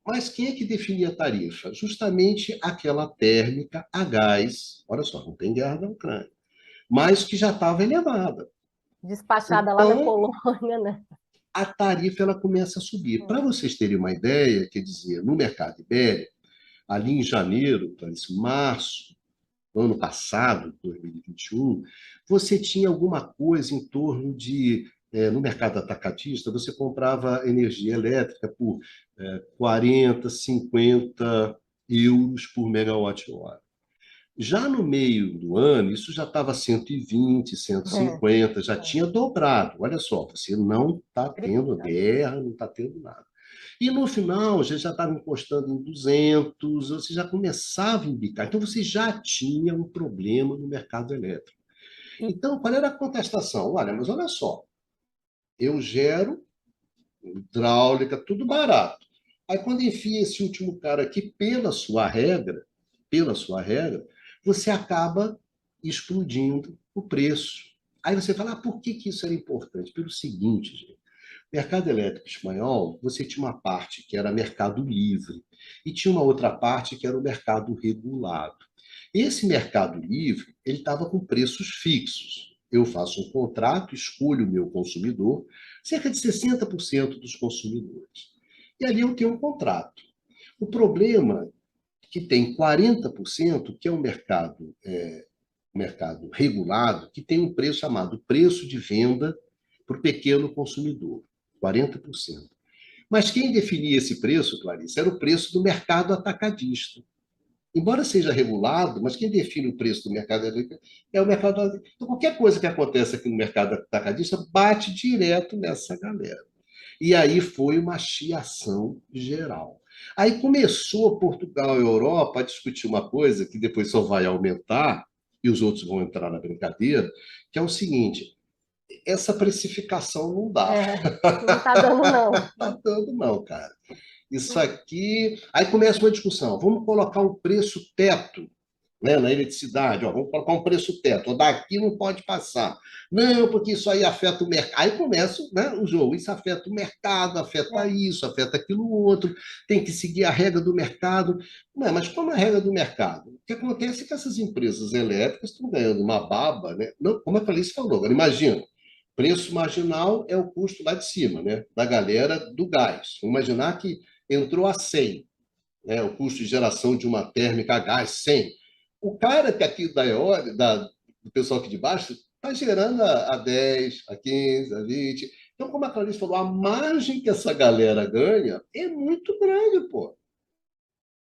Mas quem é que definia a tarifa? Justamente aquela térmica a gás. Olha só, não tem guerra da Ucrânia, mas que já estava elevada. Despachada lá da Então, Polônia, né? a tarifa ela começa a subir. Para vocês terem uma ideia, quer dizer, no mercado ibérico, ali em janeiro, parece março, no ano passado, 2021, você tinha alguma coisa em torno de, no mercado atacadista, você comprava energia elétrica por 40, 50 euros por megawatt-hora. Já no meio do ano, isso já estava 120, É, 150, já é. tinha dobrado. Olha só, você não está tendo Triplicado. guerra, não está tendo nada. E no final, já estava encostando em 200, você já começava a embicar. Então, você já tinha um problema no mercado elétrico. E, Então, qual era a contestação? Olha, mas olha só, eu gero hidráulica, tudo barato. Aí, quando enfia esse último cara aqui, pela sua regra, você acaba explodindo o preço. Aí você fala, por que isso era importante? Pelo seguinte, gente. Mercado elétrico espanhol, você tinha uma parte que era mercado livre e tinha uma outra parte que era o mercado regulado. Esse mercado livre, ele estava com preços fixos. Eu faço um contrato, escolho o meu consumidor, cerca de 60% dos consumidores. E ali eu tenho um contrato. O problema é que tem 40%, que é um mercado regulado, que tem um preço chamado preço de venda para o pequeno consumidor, 40%. Mas quem definia esse preço, Clarice, era o preço do mercado atacadista. Embora seja regulado, mas quem define o preço do mercado é o mercado. Então, qualquer coisa que acontece aqui no mercado atacadista bate direto nessa galera. E aí foi uma chiação geral. Aí começou Portugal e a Europa a discutir uma coisa que depois só vai aumentar, e os outros vão entrar na brincadeira, que é o seguinte: essa precificação não dá. não está dando, não. Não está dando, não, cara. Isso aqui. Aí começa uma discussão. Vamos colocar um preço teto né, na eletricidade, ó, vamos colocar um preço teto, ó, daqui não pode passar. Não, porque isso aí afeta o mercado. Aí começa, né, o jogo, isso afeta o mercado, afeta É, isso, afeta aquilo outro, tem que seguir a regra do mercado. Não, mas como é a regra do mercado? O que acontece é que essas empresas elétricas estão ganhando uma baba, né? Não, como a Clarice falou, agora imagina, preço marginal é o custo lá de cima, né, da galera do gás. Vamos imaginar que entrou a 100, né, o custo de geração de uma térmica a gás 100. O cara que aqui da eólica, do pessoal aqui de baixo, está gerando a 10, a 15, a 20. Então, como a Clarice falou, a margem que essa galera ganha é muito grande, pô.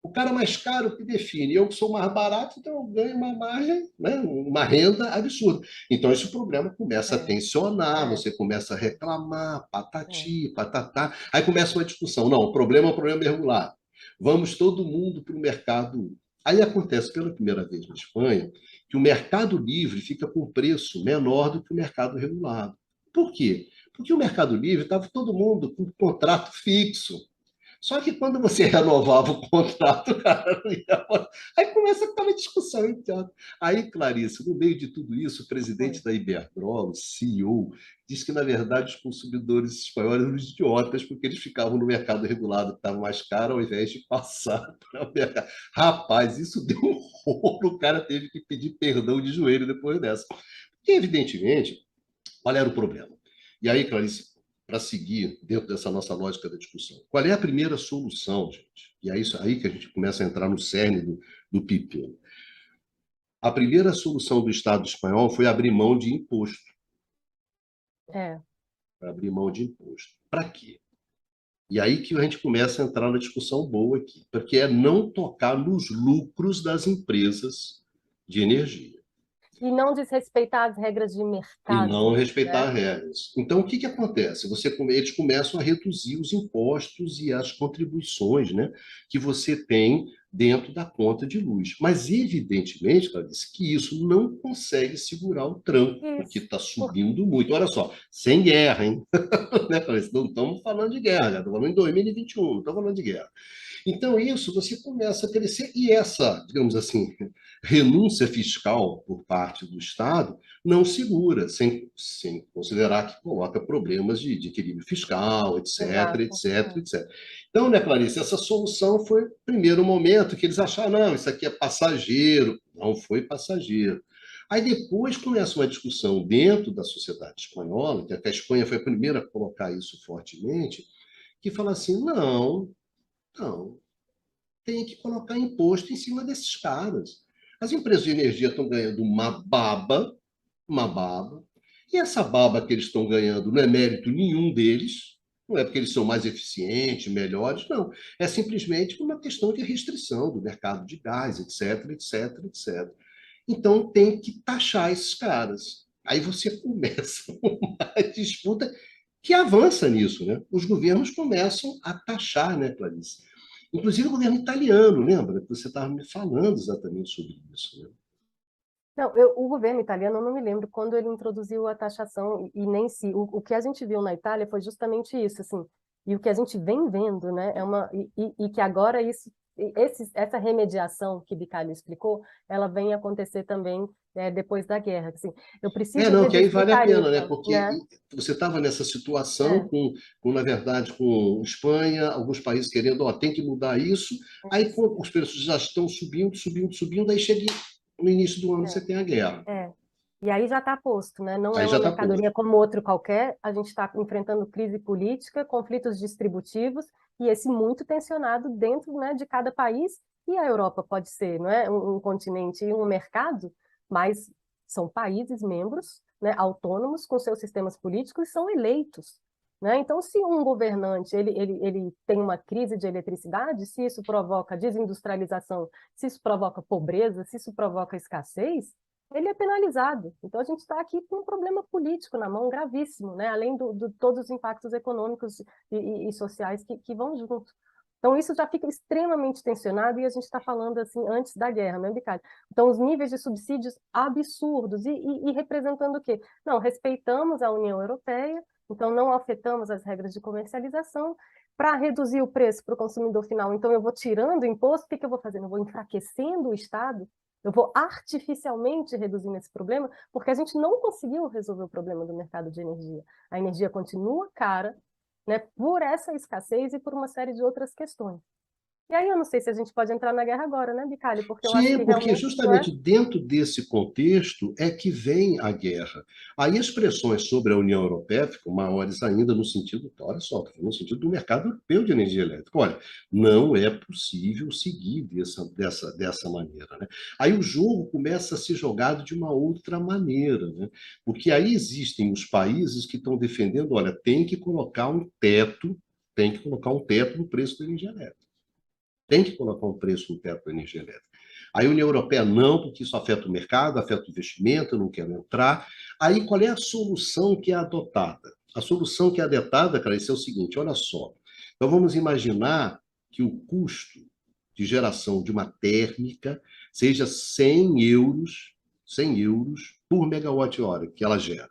O cara mais caro que define, eu que sou mais barato, então eu ganho uma margem, né, uma renda absurda. Então esse problema começa a é, tensionar, é, você começa a reclamar, é. patati, patatá, aí começa uma discussão. Não, o problema é o problema regular. Vamos todo mundo para o mercado. Aí acontece pela primeira vez na Espanha que o mercado livre fica com preço menor do que o mercado regulado. Por quê? Porque o mercado livre estava todo mundo com contrato fixo. Só que quando você renovava o contrato, cara, não ia... Aí começa aquela discussão interna. Aí, Clarice, no meio de tudo isso, o presidente Foi. da Iberdrola, o CEO, diz que, na verdade, os consumidores espanhóis eram idiotas porque eles ficavam no mercado regulado, que estava mais caro, ao invés de passar para o mercado. Rapaz, isso deu um rolo, o cara teve que pedir perdão de joelho depois dessa. Porque, evidentemente, qual era o problema? E aí, Clarice, para seguir dentro dessa nossa lógica da discussão, qual é a primeira solução, gente? E é isso aí que a gente começa a entrar no cerne do pepino. A primeira solução do Estado espanhol foi abrir mão de imposto. É. Abrir mão de imposto. Para quê? E aí que a gente começa a entrar na discussão boa aqui, porque é não tocar nos lucros das empresas de energia. E não desrespeitar as regras de E não mercado, respeitar né? regras. Então, o que, que acontece? Eles começam a reduzir os impostos e as contribuições, né, que você tem dentro da conta de luz. Mas, evidentemente, Clarice, que isso não consegue segurar o tranco, porque Isso. está subindo muito. Olha só, sem guerra, hein? Né, Clarice? Não estamos falando de guerra, estamos falando em 2021, não estamos falando de guerra. Então, isso você começa a crescer, e essa, digamos assim, renúncia fiscal por parte do Estado não segura, sem considerar que coloca problemas de equilíbrio fiscal, etc, Exato. etc, etc. Então, né, Clarice, essa solução foi, primeiro momento, que eles acharam, não, isso aqui é passageiro. Não foi passageiro. Aí depois começa uma discussão dentro da sociedade espanhola, que até a Espanha foi a primeira a colocar isso fortemente, que fala assim, não, não, tem que colocar imposto em cima desses caras. As empresas de energia estão ganhando uma baba, e essa baba que eles estão ganhando não é mérito nenhum deles, não é porque eles são mais eficientes, melhores, não. É simplesmente uma questão de restrição do mercado de gás, etc, etc, etc. Então tem que taxar esses caras. Aí você começa uma disputa que avança nisso, né? Os governos começam a taxar, né, Clarice? Inclusive o governo italiano, lembra? Você estava me falando exatamente sobre isso, né? Não, o governo italiano, eu não me lembro quando ele introduziu a taxação e nem se o que a gente viu na Itália foi justamente isso, assim. E o que a gente vem vendo, né, é uma e que agora essa remediação que Bicalho explicou, ela vem acontecer também depois da guerra, assim. Eu preciso Não, que aí reduzir vale a pena, né? tarifa, Porque né? você estava nessa situação É, com, na verdade, com Espanha, alguns países querendo, ó, tem que mudar isso, aí isso, os preços já estão subindo, subindo, subindo, aí chega no início do ano você tem a guerra. é. E aí já está posto, né? Não é Aí já uma está posto. mercadoria como outro qualquer. A gente está enfrentando crise política, conflitos distributivos e esse muito tensionado dentro, né, de cada país. E a Europa pode ser, não é, um continente e um mercado, mas são países membros, né, autônomos com seus sistemas políticos e são eleitos. Né? Então, se um governante ele tem uma crise de eletricidade, se isso provoca desindustrialização, se isso provoca pobreza, se isso provoca escassez, ele é penalizado. Então, a gente está aqui com um problema político na mão gravíssimo, né? Além de todos os impactos econômicos e sociais que vão junto. Então, isso já fica extremamente tensionado e a gente está falando assim antes da guerra, né, Bicalho? Então, os níveis de subsídios absurdos e representando o quê? Não, respeitamos a União Europeia, então não afetamos as regras de comercialização para reduzir o preço para o consumidor final. Então, eu vou tirando o imposto, o que que eu vou fazendo? Eu vou enfraquecendo o Estado Eu vou artificialmente reduzindo esse problema, porque a gente não conseguiu resolver o problema do mercado de energia. A energia continua cara, né, por essa escassez e por uma série de outras questões. E aí eu não sei se a gente pode entrar na guerra agora, né, Bicalho? Porque eu acho Sim, que porque realmente, não é? justamente dentro desse contexto é que vem a guerra. Aí as pressões sobre a União Europeia ficam maiores ainda no sentido, olha só, no sentido do mercado europeu de energia elétrica. Olha, não é possível seguir dessa maneira, né? Aí o jogo começa a ser jogado de uma outra maneira, né? Porque aí existem os países que estão defendendo, olha, tem que colocar um teto no preço da energia elétrica. Tem que colocar um preço no teto da energia elétrica. Aí a União Europeia não, porque isso afeta o mercado, afeta o investimento, eu não quero entrar. Aí qual é a solução que é adotada? A solução que é adotada, cara, isso é o seguinte, olha só. Então vamos imaginar que o custo de geração de uma térmica seja 100 euros por megawatt-hora que ela gera.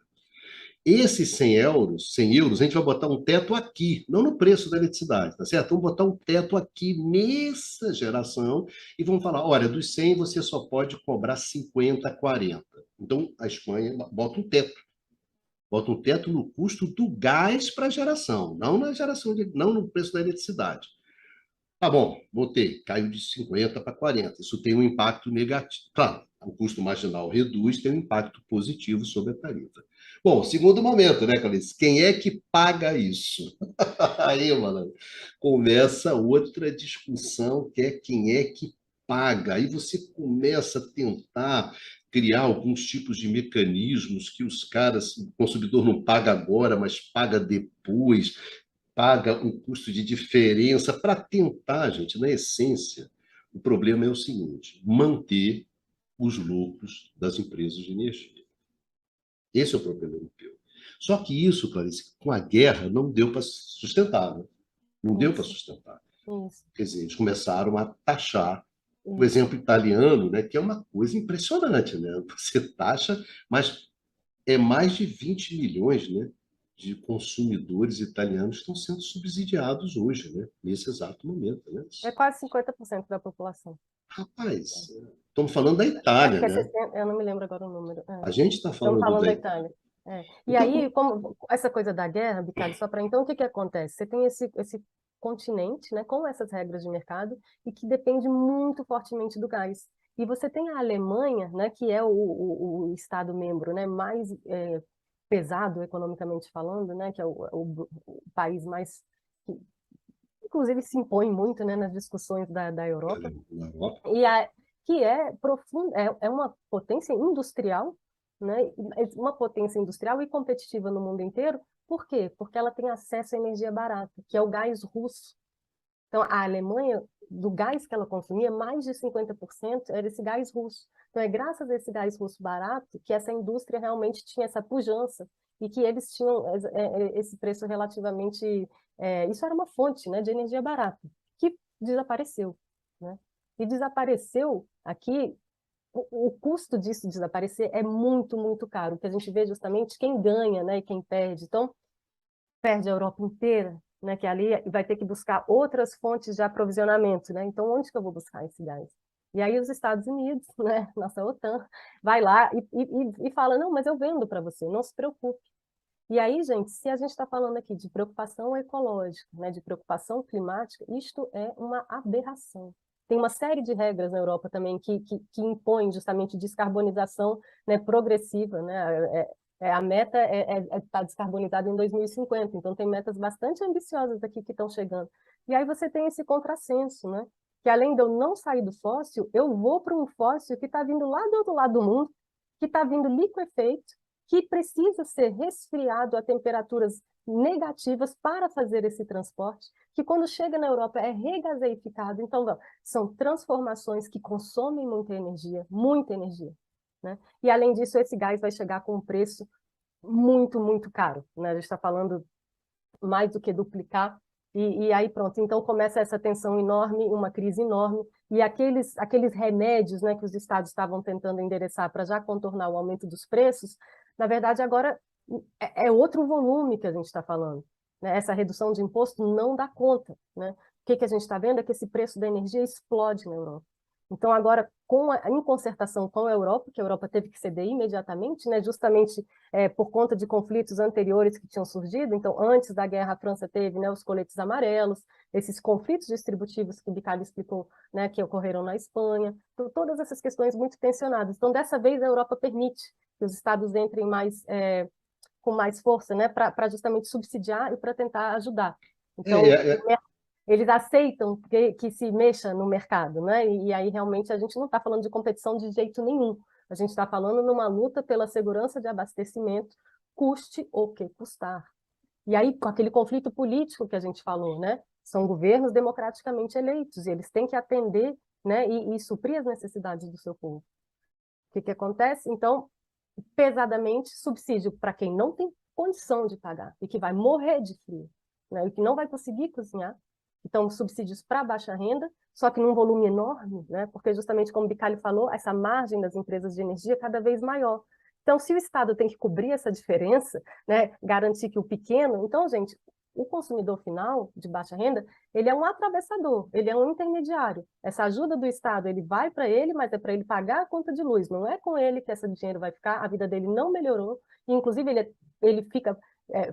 Esses 100 euros, a gente vai botar um teto aqui, não no preço da eletricidade, tá certo? Vamos botar um teto aqui nessa geração e vamos falar, olha, dos 100 você só pode cobrar 50, 40. Então, a Espanha bota um teto no custo do gás para geração, não na geração, não no preço da eletricidade. Tá bom, botei, caiu de 50 para 40. Isso tem um impacto negativo. Claro, o custo marginal reduz, tem um impacto positivo sobre a tarifa. Bom, segundo momento, né, Clarice? Quem é que paga isso? Aí, mano, começa outra discussão, que é quem é que paga. Aí você começa a tentar criar alguns tipos de mecanismos que os caras, o consumidor não paga agora, mas paga depois, paga um custo de diferença para tentar, gente, na essência, o problema é o seguinte: manter os lucros das empresas de energia. Esse é o problema europeu. Só que isso, Clarice, com a guerra não deu para sustentar, né? Não deu para Isso, sustentar. isso, Quer dizer, eles começaram a taxar. O isso. exemplo italiano, né, que é uma coisa impressionante, né? Você taxa, mas é mais de 20 milhões, né, de consumidores italianos estão sendo subsidiados hoje, né, nesse exato momento, né? É quase 50% da população. Rapaz, estamos falando da Acho Itália, que é né? 60, eu não me lembro agora o número. A gente está Estamos falando falando da da Itália. Itália. É. E aí, Então, como essa coisa da guerra, Bicalho, só para então, o que que acontece? Você tem esse continente, né, com essas regras de mercado e que depende muito fortemente do gás. E você tem a Alemanha, né, que é o Estado membro, né, mais pesado economicamente falando, né, que é o país mais, que, inclusive se impõe muito, né, nas discussões da Europa, na Europa, e que é profunda, é uma potência industrial, né? Uma potência industrial e competitiva no mundo inteiro. Por quê? Porque ela tem acesso à energia barata, que é o gás russo. Então, a Alemanha, do gás que ela consumia, mais de 50% era esse gás russo. Então, é graças a esse gás russo barato que essa indústria realmente tinha essa pujança e que eles tinham esse preço relativamente... isso era uma fonte, né, de energia barata, que desapareceu, né? E desapareceu aqui, o custo disso desaparecer é muito, muito caro, que a gente vê justamente quem ganha, né, e quem perde. Então, perde a Europa inteira, né, que ali vai ter que buscar outras fontes de aprovisionamento, né? Então, onde que eu vou buscar esse gás? E aí os Estados Unidos, né, nossa OTAN, vai lá e fala, não, mas eu vendo para você, não se preocupe. E aí, gente, se a gente está falando aqui de preocupação ecológica, né, de preocupação climática, isto é uma aberração. Tem uma série de regras na Europa também que impõem justamente descarbonização, né, progressiva, né? A meta é estar descarbonizada em 2050, então tem metas bastante ambiciosas aqui que estão chegando. E aí você tem esse contrassenso, né? Que além de eu não sair do fóssil, eu vou para um fóssil que está vindo lá do outro lado do mundo, que está vindo liquefeito, que precisa ser resfriado a temperaturas negativas para fazer esse transporte, que quando chega na Europa é regaseificado. Então, são transformações que consomem muita energia, né? E além disso, esse gás vai chegar com um preço muito, muito caro, né? A gente está falando mais do que duplicar. E aí pronto, então começa essa tensão enorme, uma crise enorme, e aqueles remédios, né, que os estados estavam tentando endereçar para já contornar o aumento dos preços, na verdade agora é outro volume que a gente está falando, né? Essa redução de imposto não dá conta, né? O que a gente está vendo é que esse preço da energia explode na Europa. Então, agora, em concertação com a Europa, que a Europa teve que ceder imediatamente, né, justamente por conta de conflitos anteriores que tinham surgido. Então, antes da guerra, a França teve, né, os coletes amarelos, esses conflitos distributivos que o Bicalho explicou, né, que ocorreram na Espanha. Então, todas essas questões muito tensionadas. Então, dessa vez, a Europa permite que os estados entrem com mais força, né, para justamente subsidiar e para tentar ajudar. Então, eles aceitam que se mexa no mercado, né? E aí realmente a gente não está falando de competição de jeito nenhum. A gente está falando numa luta pela segurança de abastecimento, custe o que custar. E aí, com aquele conflito político que a gente falou, né? São governos democraticamente eleitos, e eles têm que atender, né, e suprir as necessidades do seu povo. O que acontece? Então, pesadamente, subsídio para quem não tem condição de pagar e que vai morrer de frio, né, e que não vai conseguir cozinhar. Então, subsídios para baixa renda, só que num volume enorme, né, porque justamente como o Bicalho falou, essa margem das empresas de energia é cada vez maior. Então, se o Estado tem que cobrir essa diferença, né, garantir que o pequeno... Então, gente, o consumidor final de baixa renda, ele é um atravessador, ele é um intermediário. Essa ajuda do Estado, ele vai para ele, mas é para ele pagar a conta de luz. Não é com ele que esse dinheiro vai ficar, a vida dele não melhorou, e inclusive ele fica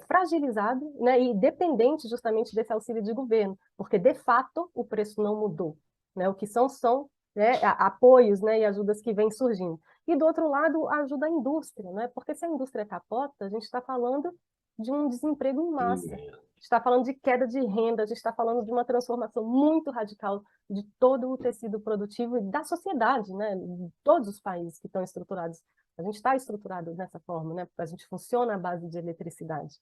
fragilizado, né, e dependente justamente desse auxílio de governo, porque de fato o preço não mudou. Né? O que são, né, apoios, né, e ajudas que vêm surgindo. E do outro lado, ajuda a indústria, né? Porque se a indústria capota, a gente está falando de um desemprego em massa. A gente está falando de queda de renda, a gente está falando de uma transformação muito radical de todo o tecido produtivo e da sociedade, né? De todos os países que estão estruturados. A gente está estruturado dessa forma, né? A gente funciona à base de eletricidade.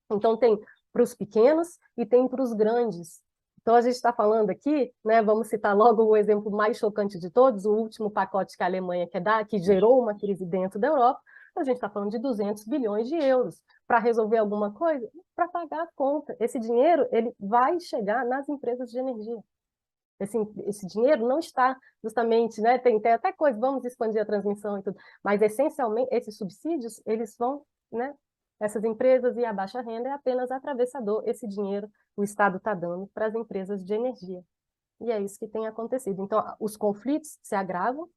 Então, tem para os pequenos e tem para os grandes. Então, a gente está falando aqui, né, vamos citar logo o exemplo mais chocante de todos, o último pacote que a Alemanha quer dar, que gerou uma crise dentro da Europa. A gente está falando de 200 bilhões de euros para resolver alguma coisa, para pagar a conta. Esse dinheiro ele vai chegar nas empresas de energia. Esse dinheiro não está justamente, né, tem até coisa, vamos expandir a transmissão e tudo, mas essencialmente esses subsídios, eles vão, né, essas empresas e a baixa renda é apenas atravessador, esse dinheiro o Estado está dando para as empresas de energia. E é isso que tem acontecido. Então, os conflitos se agravam,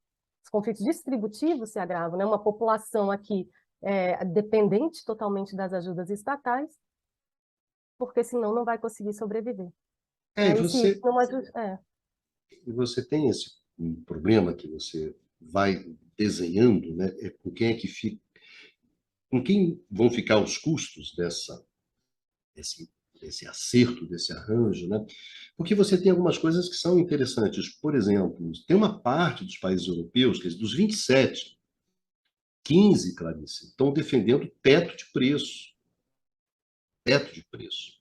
os conflitos distributivos se agravam, né, uma população aqui dependente totalmente das ajudas estatais, porque senão não vai conseguir sobreviver. E E se não você tem esse problema que você vai desenhando, né? Com quem é que fica, com quem vão ficar os custos desse acerto, desse arranjo, né? Porque você tem algumas coisas que são interessantes. Por exemplo, tem uma parte dos países europeus, que dos 27, 15, Clarice, estão defendendo teto de preço. Teto de preço.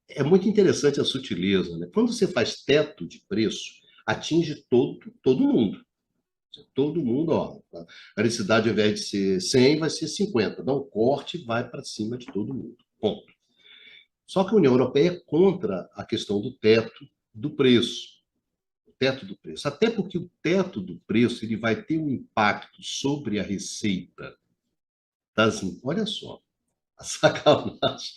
É muito interessante a sutileza, né? Quando você faz teto de preço, atinge todo mundo. Todo mundo, ó, a eletricidade, ao invés de ser 100, vai ser 50. Dá um corte e vai para cima de todo mundo. Ponto. Só que a União Europeia é contra a questão do teto do preço. O teto do preço. Até porque o teto do preço ele vai ter um impacto sobre a receita das... Olha só, a sacanagem.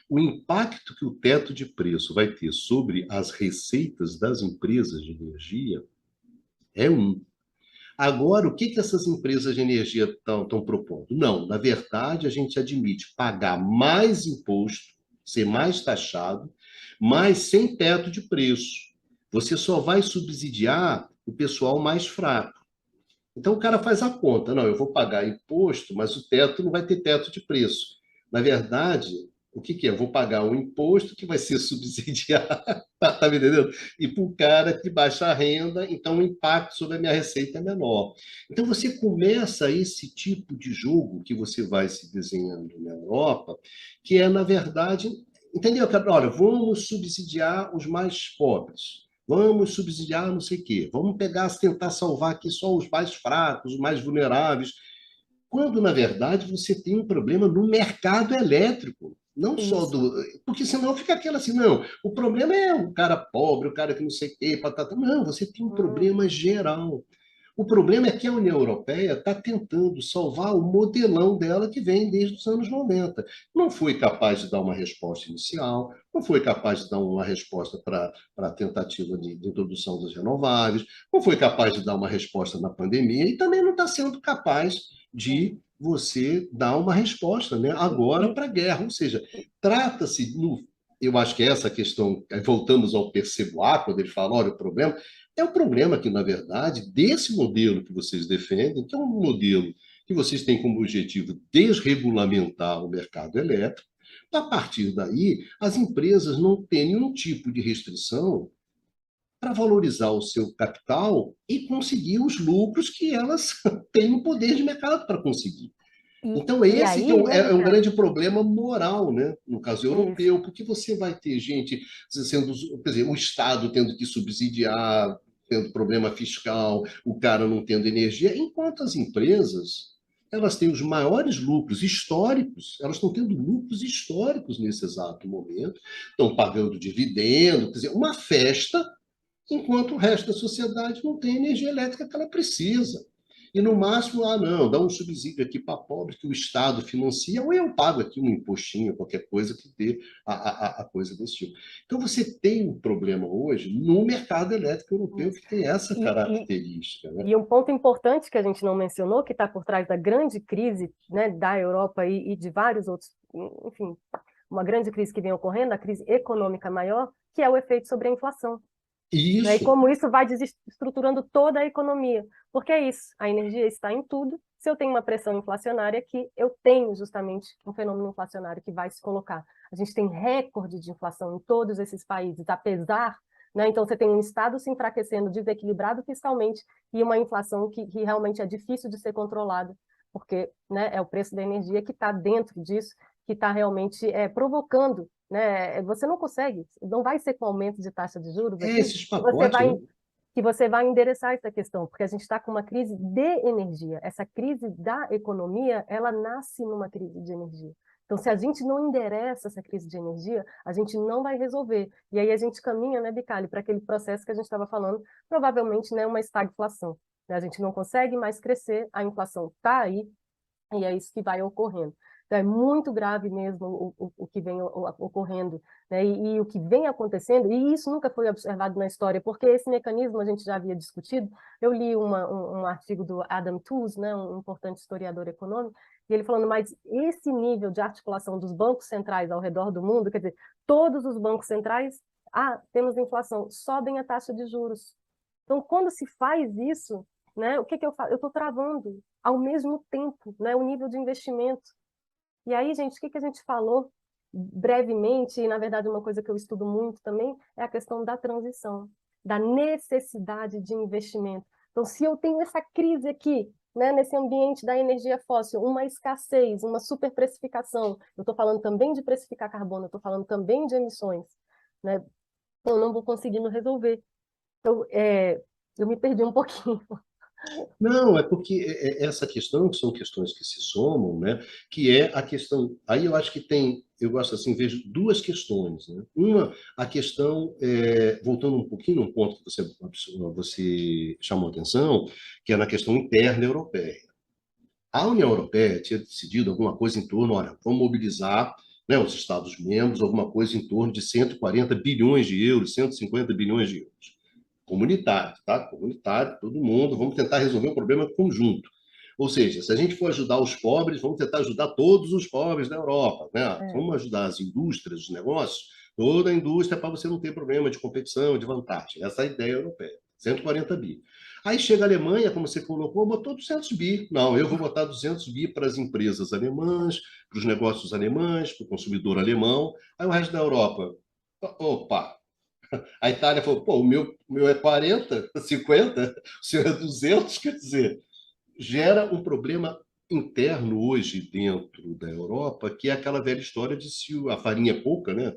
O impacto que o teto de preço vai ter sobre as receitas das empresas de energia é um. Agora, o que essas empresas de energia estão propondo? Não, na verdade, a gente admite pagar mais imposto, ser mais taxado, mas sem teto de preço. Você só vai subsidiar o pessoal mais fraco. Então, o cara faz a conta. Não, eu vou pagar imposto, mas o teto não vai ter teto de preço. Na verdade, o que é? Eu vou pagar um imposto que vai ser subsidiado, tá me entendendo? E para o cara de baixa renda, então o impacto sobre a minha receita é menor. Então você começa esse tipo de jogo que você vai se desenhando na Europa, que é, na verdade, entendeu? Olha, vamos subsidiar os mais pobres. Vamos subsidiar não sei o quê. Vamos tentar salvar aqui só os mais fracos, os mais vulneráveis. Quando, na verdade, você tem um problema no mercado elétrico. Não só do. Porque senão fica aquela assim, não, o problema é o cara pobre, o cara que não sei o quê, patata. Não, você tem um problema geral. O problema é que a União Europeia está tentando salvar o modelão dela que vem desde os anos 90. Não foi capaz de dar uma resposta inicial, não foi capaz de dar uma resposta para a tentativa de introdução das renováveis, não foi capaz de dar uma resposta na pandemia e também não está sendo capaz de você dar uma resposta, né, agora para a guerra. Ou seja, trata-se, eu acho que essa questão, voltamos ao percebo A, quando ele fala, olha, o problema é o problema que, na verdade, desse modelo que vocês defendem, que é um modelo que vocês têm como objetivo desregulamentar o mercado elétrico, a partir daí, as empresas não têm nenhum tipo de restrição para valorizar o seu capital e conseguir os lucros que elas têm no poder de mercado para conseguir. Então, E esse que aí, né, é um Ricardo? grande problema moral, né? No caso Isso. europeu, porque você vai ter gente sendo, quer dizer, o Estado tendo que subsidiar, tendo problema fiscal, o cara não tendo energia, enquanto as empresas elas têm os maiores lucros históricos, elas estão tendo lucros históricos nesse exato momento, estão pagando dividendo, quer dizer, uma festa, enquanto o resto da sociedade não tem a energia elétrica que ela precisa. E no máximo, não, dá um subsídio aqui para pobre que o Estado financia, ou eu pago aqui um impostinho, qualquer coisa que dê a coisa desse tipo. Então, você tem um problema hoje no mercado elétrico europeu Isso. que tem essa E, e, característica. Né? e um ponto importante que a gente não mencionou, que está por trás da grande crise, né, da Europa e de vários outros, enfim, uma grande crise que vem ocorrendo, a crise econômica maior, que é o efeito sobre a inflação. Né? E Isso, como isso vai desestruturando toda a economia. Porque é isso, a energia está em tudo. Se eu tenho uma pressão inflacionária aqui, eu tenho justamente um fenômeno inflacionário que vai se colocar. A gente tem recorde de inflação em todos esses países, apesar, né? Então você tem um Estado se enfraquecendo, desequilibrado fiscalmente, e uma inflação que realmente é difícil de ser controlada, porque, né, é o preço da energia que está dentro disso, que está realmente provocando, né? Você não consegue, não vai ser com aumento de taxa de juros é aqui esses que você pacotes, vai né? que você vai endereçar essa questão, porque a gente está com uma crise de energia. Essa crise da economia, ela nasce numa crise de energia. Então, se a gente não endereça essa crise de energia, a gente não vai resolver. E aí a gente caminha, né, Bicalho, para aquele processo que a gente estava falando, provavelmente, né, uma estagflação. Né? A gente não consegue mais crescer, a inflação está aí, e é isso que vai ocorrendo. Então, é muito grave mesmo o que vem ocorrendo, né? E o que vem acontecendo, e isso nunca foi observado na história, porque esse mecanismo a gente já havia discutido. Eu li um artigo do Adam Tooze, né, um importante historiador econômico, e ele falando, mas esse nível de articulação dos bancos centrais ao redor do mundo, quer dizer, todos os bancos centrais, temos inflação, sobem a taxa de juros. Então, quando se faz isso, né, o que eu faço? Eu estou travando ao mesmo tempo, né, o nível de investimento. E aí, gente, o que a gente falou brevemente, e na verdade uma coisa que eu estudo muito também, é a questão da transição, da necessidade de investimento. Então, se eu tenho essa crise aqui, né, nesse ambiente da energia fóssil, uma escassez, uma superprecificação, eu estou falando também de precificar carbono, eu estou falando também de emissões, né, eu não vou conseguindo resolver. Então, eu me perdi um pouquinho. Não, é porque essa questão, que são questões que se somam, né? Que é a questão. Aí eu acho que tem, eu gosto assim, vejo duas questões, né? Uma, a questão, voltando um pouquinho num ponto que você chamou atenção, que é na questão interna europeia. A União Europeia tinha decidido alguma coisa em torno, olha, vamos mobilizar, né, os Estados-membros, alguma coisa em torno de 140 bilhões de euros, 150 bilhões de euros comunitário, tá? Comunitário, todo mundo, vamos tentar resolver um problema conjunto. Ou seja, se a gente for ajudar os pobres, vamos tentar ajudar todos os pobres da Europa, né? É, Vamos ajudar as indústrias, os negócios, toda a indústria para você não ter problema de competição, de vantagem. Essa é a ideia europeia. 140 bi. Aí chega a Alemanha, como você colocou, botou 200 bi. Não, eu vou botar 200 bi para as empresas alemãs, para os negócios alemães, para o consumidor alemão. Aí o resto da Europa, opa, a Itália falou, pô, o meu é 40, 50, o seu é 200, quer dizer, gera um problema interno hoje dentro da Europa, que é aquela velha história de se a farinha é pouca, né?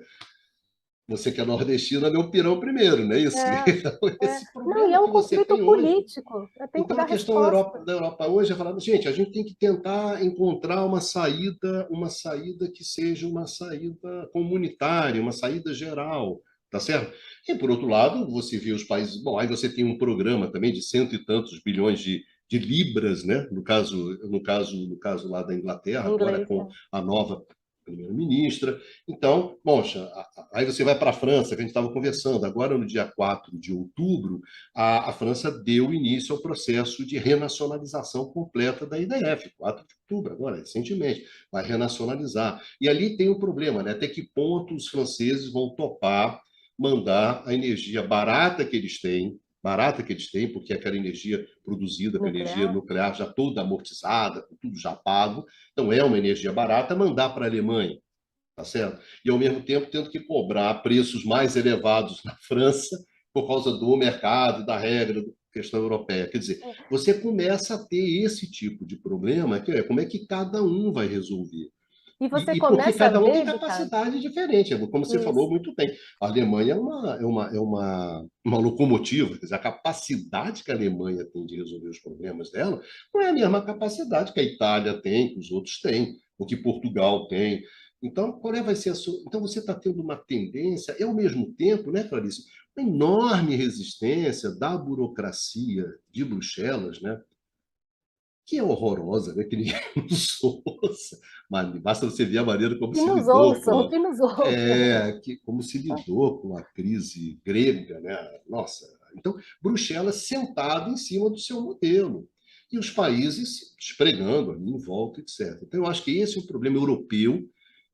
Você que é nordestina, meu pirão primeiro, não é isso? é, Então, é. esse Não, e problema é um que você conflito tem hoje. político. Tem que Então, a dar questão resposta. Da Europa hoje é falar, gente, a gente tem que tentar encontrar uma saída que seja uma saída comunitária, uma saída geral, tá certo? E, por outro lado, você vê os países... Bom, aí você tem um programa também de cento e tantos bilhões de libras, né? No caso lá da Inglaterra, Em agora inglês, com a nova primeira-ministra. Então, poxa, aí você vai para a França, que a gente estava conversando, agora no dia 4 de outubro, a França deu início ao processo de renacionalização completa da IDF, 4 de outubro, agora, recentemente, vai renacionalizar. E ali tem um problema, né? Até que ponto os franceses vão topar mandar a energia barata que eles têm, porque é aquela energia produzida com energia nuclear. nuclear já toda amortizada, com tudo já pago, então é uma energia barata, mandar para a Alemanha, tá certo? E ao mesmo tempo tendo que cobrar preços mais elevados na França por causa do mercado, da regra, da questão europeia. Quer dizer, você começa a ter esse tipo de problema, que é como é que cada um vai resolver. E você Porque começa a cada um tem ver, Ricardo, capacidade diferente, como você falou isso. muito bem. A Alemanha é uma locomotiva, quer dizer, a capacidade que a Alemanha tem de resolver os problemas dela não é a mesma capacidade que a Itália tem, que os outros têm, ou que Portugal tem. Então, qual vai ser a sua... Então, você está tendo uma tendência, e ao mesmo tempo, né, Clarice, uma enorme resistência da burocracia de Bruxelas, né, que é horrorosa, né? Que ninguém nos ouça, mas basta você ver a maneira como Que se nos lidou ouçam, que nos ouçam. como se lidou com a crise grega, né? Nossa, então Bruxelas sentado em cima do seu modelo e os países se esfregando ali em volta, etc. Então eu acho que esse é um problema europeu,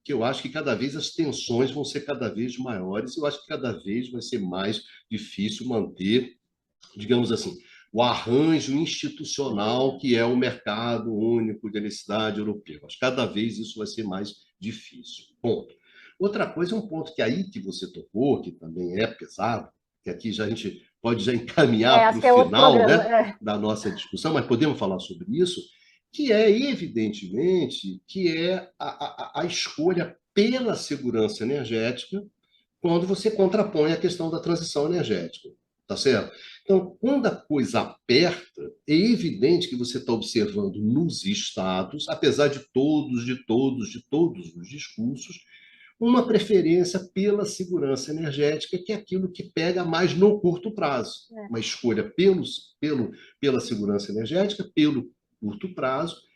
que eu acho que cada vez as tensões vão ser cada vez maiores, e eu acho que cada vez vai ser mais difícil manter, digamos assim, o arranjo institucional que é o mercado único de eletricidade europeu. Acho que cada vez isso vai ser mais difícil. Ponto. Outra coisa, um ponto que aí que você tocou, que também é pesado, que aqui já a gente pode já encaminhar para Acho o que é outro final, programa. né, da nossa discussão, mas podemos falar sobre isso, que é evidentemente que é a escolha pela segurança energética quando você contrapõe a questão da transição energética, tá certo? Então, quando a coisa aperta, é evidente que você está observando nos estados, apesar de todos os discursos, uma preferência pela segurança energética, que é aquilo que pega mais no curto prazo. É. Uma escolha pela segurança energética, pelo curto prazo.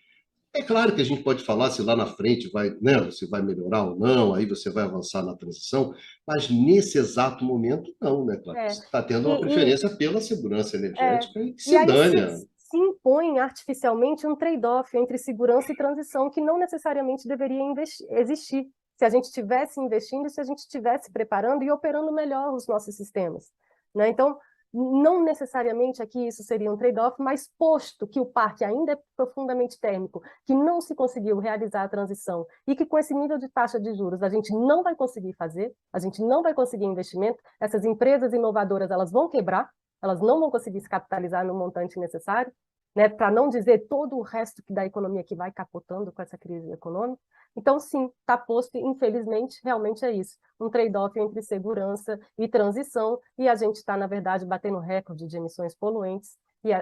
É claro que a gente pode falar se lá na frente vai, né, se vai melhorar ou não, aí você vai avançar na transição, mas nesse exato momento não, né, claro? É. Você está tendo uma E, preferência pela segurança É, energética e que e se aí dane. se impõe artificialmente um trade-off entre segurança e transição que não necessariamente deveria existir se a gente estivesse investindo, se a gente estivesse preparando e operando melhor os nossos sistemas, né? Então, não necessariamente aqui isso seria um trade-off, mas posto que o parque ainda é profundamente térmico, que não se conseguiu realizar a transição e que com esse nível de taxa de juros a gente não vai conseguir fazer, a gente não vai conseguir investimento, essas empresas inovadoras elas vão quebrar, elas não vão conseguir se capitalizar no montante necessário, né, para não dizer todo o resto da economia que vai capotando com essa crise econômica. Então, sim, está posto, infelizmente, realmente é isso, um trade-off entre segurança e transição, e a gente está, na verdade, batendo recorde de emissões poluentes, e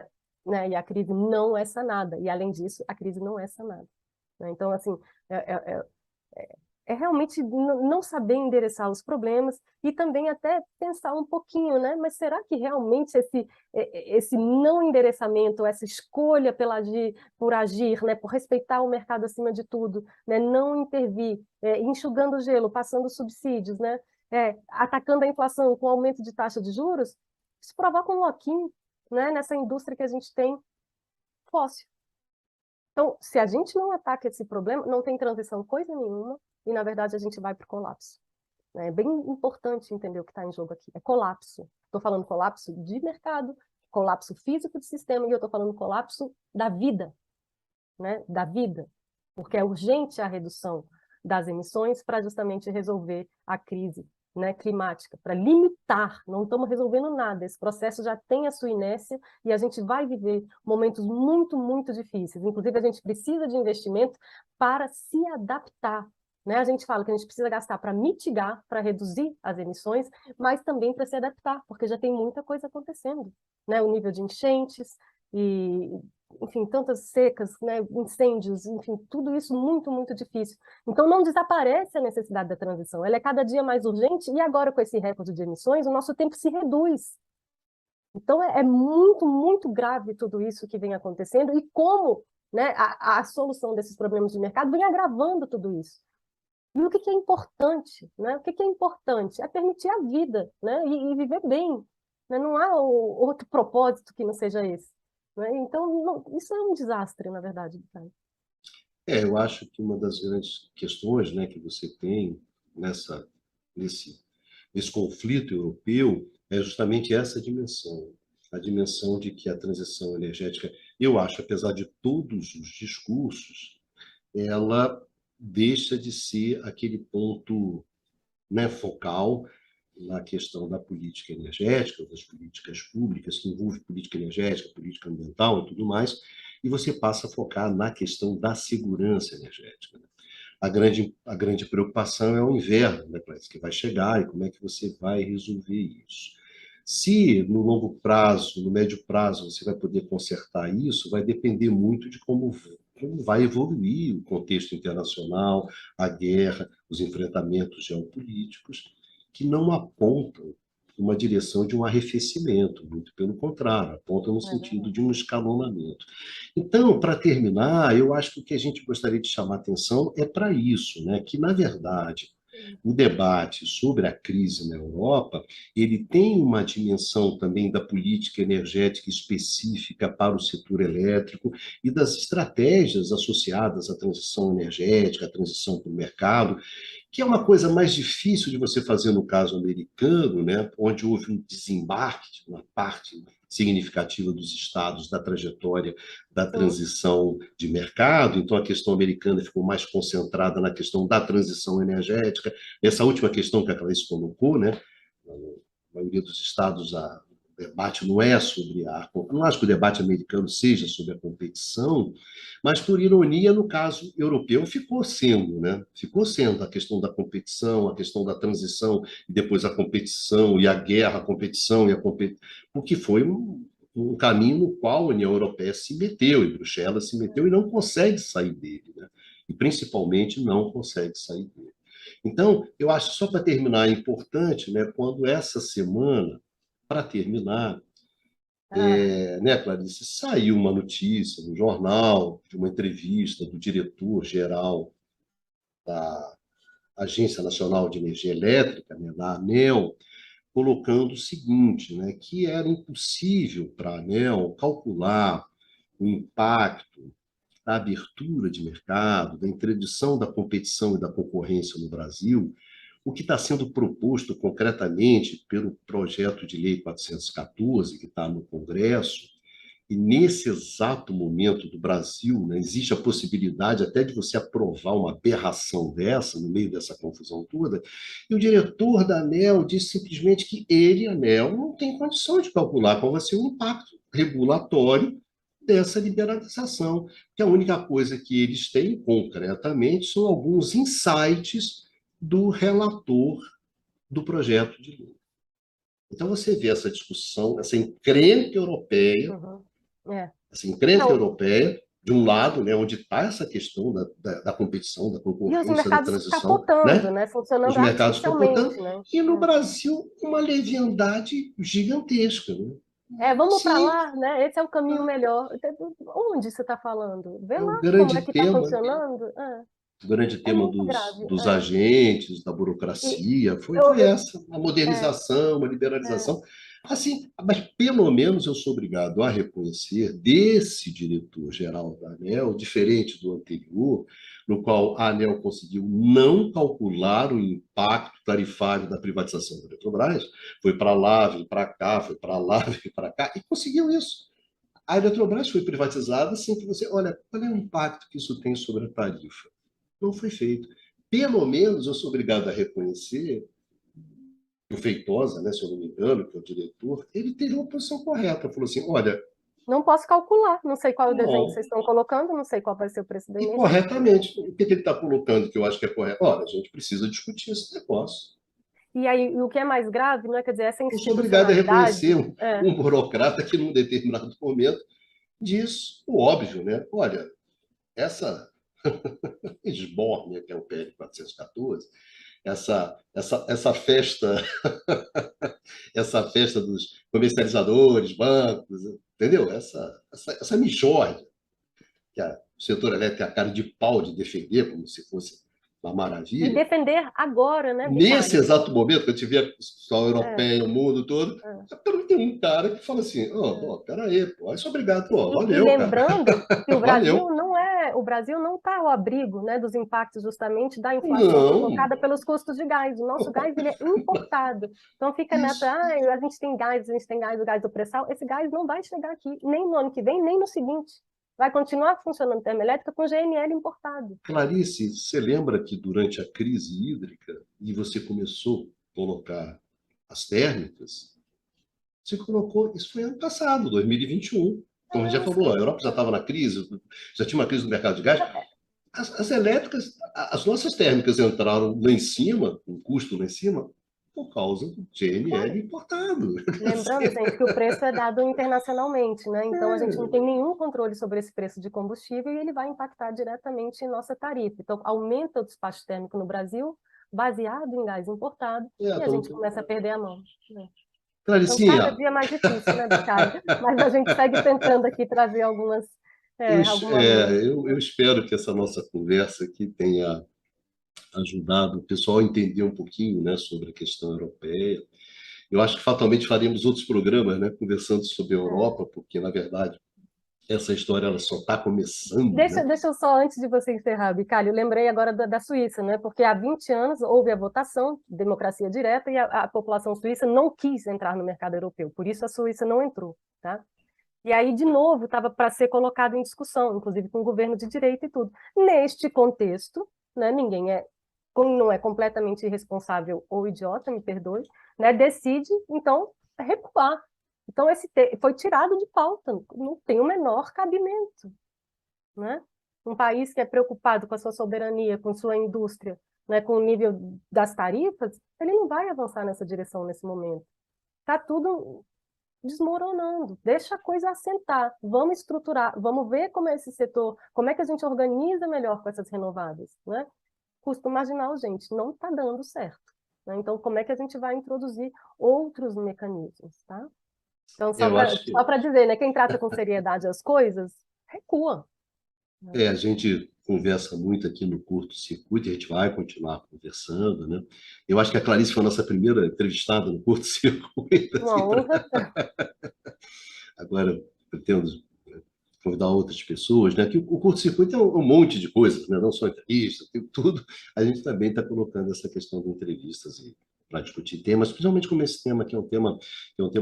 a crise não é sanada, e, além disso, a crise não é sanada. Né? Então, assim, é realmente não saber endereçar os problemas e também até pensar um pouquinho, né? Mas será que realmente esse não endereçamento, essa escolha por agir, né? Por respeitar o mercado acima de tudo, né? Não intervir, enxugando o gelo, passando subsídios, né? Atacando a inflação com aumento de taxa de juros, isso provoca um lock-in, né? Nessa indústria que a gente tem fóssil. Então, se a gente não ataca esse problema, não tem transição coisa nenhuma, e, na verdade, a gente vai para o colapso. É bem importante entender o que está em jogo aqui. É colapso. Estou falando colapso de mercado, colapso físico de sistema, e eu estou falando colapso da vida, né? Da vida. Porque é urgente a redução das emissões para justamente resolver a crise, né, climática, para limitar, não estamos resolvendo nada, esse processo já tem a sua inércia e a gente vai viver momentos muito, muito difíceis, inclusive a gente precisa de investimento para se adaptar, né? A gente fala que a gente precisa gastar para mitigar, para reduzir as emissões, mas também para se adaptar, porque já tem muita coisa acontecendo, né? O nível de enchentes, e enfim, tantas secas, né, incêndios, enfim, tudo isso muito, muito difícil. Então, não desaparece a necessidade da transição, ela é cada dia mais urgente, e agora, com esse recorde de emissões, o nosso tempo se reduz. Então, é muito, muito grave tudo isso que vem acontecendo, e como, né, a solução desses problemas de mercado vem agravando tudo isso. E o que que é importante, né? O que que é importante? É permitir a vida, né? E viver bem, né? Não há outro propósito que não seja esse, né? Então, isso é um desastre, na verdade, tá? Eu acho que uma das grandes questões, né, que você tem nesse, nesse conflito europeu é justamente essa dimensão, a dimensão de que a transição energética, eu acho, apesar de todos os discursos, ela deixa de ser aquele ponto, né, focal na questão da política energética, das políticas públicas, que envolve política energética, política ambiental e tudo mais, e você passa a focar na questão da segurança energética. A grande preocupação é o inverno, né, que vai chegar, e como é que você vai resolver isso. Se no longo prazo, no médio prazo, você vai poder consertar isso, vai depender muito de como vai evoluir o contexto internacional, a guerra, os enfrentamentos geopolíticos, que não apontam uma direção de um arrefecimento, muito pelo contrário, apontam no É sentido verdade. de um escalonamento. Então, para terminar, eu acho que o que a gente gostaria de chamar atenção é para isso, né? Que, na verdade, o debate sobre a crise na Europa, ele tem uma dimensão também da política energética específica para o setor elétrico e das estratégias associadas à transição energética, à transição para o mercado, que é uma coisa mais difícil de você fazer no caso americano, né, onde houve um desembarque de uma parte significativa dos estados da trajetória da Sim. transição de mercado, então a questão americana ficou mais concentrada na questão da transição energética, essa última questão que a Clarice colocou, né, na maioria dos estados o debate não é sobre não acho que o debate americano seja sobre a competição, mas, por ironia, no caso europeu, ficou sendo, né? Ficou sendo a questão da competição, a questão da transição, e depois a competição, e a guerra, a competição, e a competição, porque foi um caminho no qual a União Europeia se meteu, e Bruxelas se meteu, e não consegue sair dele, né? E, principalmente, não consegue sair dele. Então, eu acho, só para terminar, é importante, né, quando essa semana, para terminar, Ah, né, Clarice, saiu uma notícia no jornal, de uma entrevista do diretor-geral da Agência Nacional de Energia Elétrica, né, da ANEEL, colocando o seguinte, né, que era impossível para a ANEEL calcular o impacto da abertura de mercado, da introdução da competição e da concorrência no Brasil, o que está sendo proposto concretamente pelo projeto de lei 414, que está no Congresso, e nesse exato momento do Brasil, né, existe a possibilidade até de você aprovar uma aberração dessa, no meio dessa confusão toda, e o diretor da ANEEL disse simplesmente que ele, a ANEEL, não tem condição de calcular qual vai ser o impacto regulatório dessa liberalização, que a única coisa que eles têm concretamente são alguns insights do relator do projeto de lei. Então, você vê essa discussão, uhum. É. essa encrenca Não, europeia, de um lado, né, onde está essa questão da competição, da e os concorrência, da mercados transição, capotando, né? né? Funcionando Os mercados capotando, artificialmente, né? e no Brasil uma leviandade gigantesca. Né? Vamos para Sim, lá, né? Esse é o caminho melhor. Onde você está falando? Vê é o lá como é grande que está tema, funcionando. o grande É tema muito dos, grave. dos agentes, da E burocracia, eu, foi essa, a é, modernização, a é, liberalização. Assim, mas pelo menos eu sou obrigado a reconhecer desse diretor-geral da ANEEL, diferente do anterior, no qual a ANEEL conseguiu não calcular o impacto tarifário da privatização da Eletrobras, foi para lá, veio para cá, foi para lá, veio para cá, e conseguiu isso. A Eletrobras foi privatizada sem que você, olha, qual é o impacto que isso tem sobre a tarifa? Não foi feito. Pelo menos eu sou obrigado a reconhecer que o Feitosa, né, se eu não me engano, que é o diretor, ele teve uma posição correta. Falou assim: olha, não posso calcular. Não sei qual é o desenho que não. vocês estão colocando, não sei qual vai ser o preço da E energia. corretamente. O que ele está colocando que eu acho que é correto? Olha, a gente precisa discutir esse negócio. E aí, o que é mais grave, não é? Quer dizer, essa Eu sou obrigado a institucionalidade. reconhecer um burocrata que, num determinado momento, diz o óbvio, né? Olha, essa esbórnia, que é o PL 414, essa festa, essa festa dos comercializadores, bancos, entendeu? Essa mijorra que o setor elétrico tem a cara de pau de defender, como se fosse uma E maravilha. defender agora, né, Nesse Vicário? exato momento, que eu tive a situação É, europeia, o mundo todo, é, tem um cara que fala assim, é. peraí, pô, isso obrigado, pô, E valeu, cara, lembrando que valeu. O Brasil não está ao abrigo, né, dos impactos justamente da inflação Não, provocada pelos custos de gás. O nosso gás ele é importado. Então fica nessa, isso, a gente tem gás, a gente tem gás, o gás do pré-sal. Esse gás não vai chegar aqui, nem no ano que vem, nem no seguinte. Vai continuar funcionando termoelétrica com GNL importado. Clarice, você lembra que durante a crise hídrica, e você começou a colocar as térmicas, você colocou, isso foi ano passado, 2021. Como a gente já Eu falou, a sei. Europa já estava na crise, já tinha uma crise no mercado de gás. As elétricas, as nossas térmicas entraram lá em cima, o custo lá em cima, por causa do GNL Claro. importado. Lembrando, gente, que o preço é dado internacionalmente, né? Então a gente não É, tem nenhum controle sobre esse preço de combustível e ele vai impactar diretamente em nossa tarifa. Então aumenta o despacho térmico no Brasil, baseado em gás importado, e a gente começa a perder a mão, né? Então cada Claricinha, dia é mais difícil, né, Bicalho? Mas a gente segue tentando aqui trazer algumas. eu espero que essa nossa conversa aqui tenha ajudado o pessoal a entender um pouquinho, né, sobre a questão europeia. Eu acho que fatalmente faremos outros programas, né, conversando sobre a É. Europa, porque, na verdade, essa história ela só está começando, Deixa, né? deixa eu só, antes de você encerrar, Bicalho, eu lembrei agora da Suíça, né? Porque há 20 anos houve a votação, democracia direta, e a população suíça não quis entrar no mercado europeu, por isso a Suíça não entrou, tá? E aí, de novo, estava para ser colocado em discussão, inclusive com o governo de direita e tudo. Neste contexto, né, não é completamente irresponsável ou idiota, me perdoe, né, decide, então, recuar. Então, foi tirado de pauta, não tem o menor cabimento, né? Um país que é preocupado com a sua soberania, com sua indústria, né, com o nível das tarifas, ele não vai avançar nessa direção nesse momento. Está tudo desmoronando. Deixa a coisa assentar. Vamos estruturar, vamos ver como é esse setor, como é que a gente organiza melhor com essas renováveis, né? Custo marginal, gente, não está dando certo, né? Então, como é que a gente vai introduzir outros mecanismos, tá? Então, Eu acho só que para dizer, né, quem trata com seriedade as coisas, recua, né? a gente conversa muito aqui no curto-circuito e a gente vai continuar conversando, né? Eu acho que a Clarice foi a nossa primeira entrevistada no curto-circuito. Uma Assim, honra. agora, pretendo convidar outras pessoas, né? Que o curto-circuito é um monte de coisas, né? Não só entrevistas, tem tudo. A gente também está colocando essa questão de entrevistas para discutir temas, principalmente como esse tema, que é um tema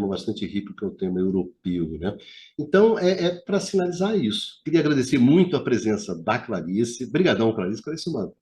bastante rico, que é o tema europeu, né? Então, para sinalizar isso. Queria agradecer muito a presença da Clarice. Obrigadão, Clarice. Clarice é uma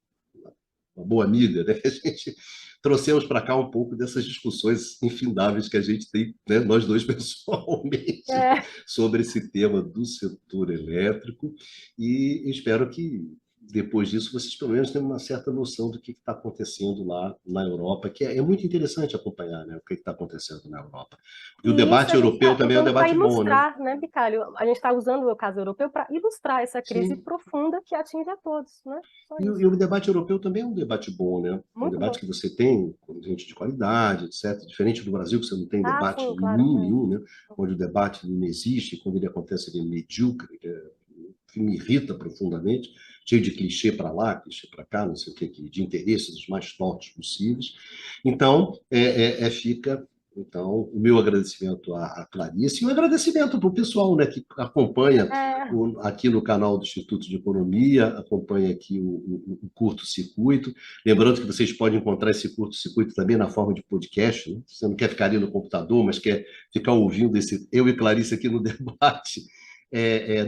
boa amiga, né? A gente trouxemos para cá um pouco dessas discussões infindáveis que a gente tem, né, nós dois pessoalmente, É, sobre esse tema do setor elétrico, e espero que depois disso vocês pelo menos tenham uma certa noção do que está acontecendo lá na Europa, que é muito interessante acompanhar, né, o que está acontecendo na Europa. Porque o e isso debate a gente europeu está também é um usando para debate bom, né? ilustrar, né, Bicalho? A gente está usando o caso europeu para ilustrar essa crise Sim. profunda que atinge a todos, né? Só E, o isso. e o debate europeu também é um debate bom, né? É um Muito debate bom. que você tem com gente de qualidade, etc. Diferente do Brasil, que você não tem Ah, debate sim, claro. nenhum, né? Onde o debate não existe, quando ele acontece, ele é medíocre, que me irrita profundamente, cheio de clichê para lá, clichê para cá, não sei o que, de interesses os mais tortos possíveis. Então, fica então, o meu agradecimento à Clarice e um agradecimento para o pessoal, né, que acompanha É, aqui no canal do Instituto de Economia, acompanha aqui o curto-circuito. Lembrando que vocês podem encontrar esse curto-circuito também na forma de podcast, né? Você não quer ficar ali no computador, mas quer ficar ouvindo eu e Clarice aqui no debate,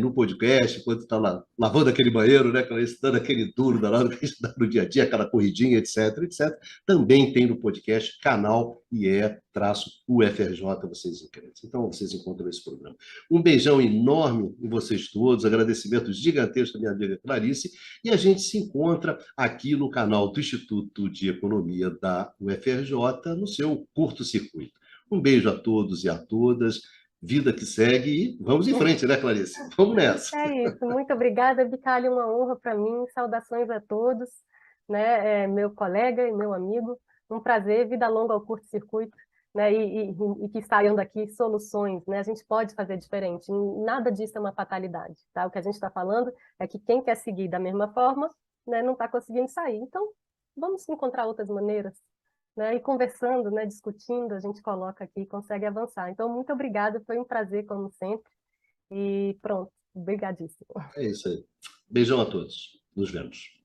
no podcast, quando está lá lavando aquele banheiro, né, Clarice, dando aquele duro danado que a gente dá no dia a dia, aquela corridinha, etc, etc. Também tem no podcast canal IE-UFRJ, vocês encontram. Então, vocês encontram esse programa. Um beijão enorme em vocês todos, agradecimentos gigantescos à minha amiga Clarice, e a gente se encontra aqui no canal do Instituto de Economia da UFRJ, no seu curto-circuito. Um beijo a todos e a todas. vida que segue e vamos em frente, né, Clarice? Vamos nessa. É isso, muito obrigada, Bicalho, uma honra para mim, saudações a todos, né, meu colega e meu amigo, um prazer, vida longa ao curto-circuito, né, e que saiam daqui soluções, né, a gente pode fazer diferente, nada disso é uma fatalidade, tá? O que a gente está falando é que quem quer seguir da mesma forma, né, não está conseguindo sair, então vamos encontrar outras maneiras, né, e conversando, né, discutindo, a gente coloca aqui e consegue avançar. Então, muito obrigada, foi um prazer, como sempre, e pronto. Obrigadíssimo. É isso aí. Beijão a todos. Nos vemos.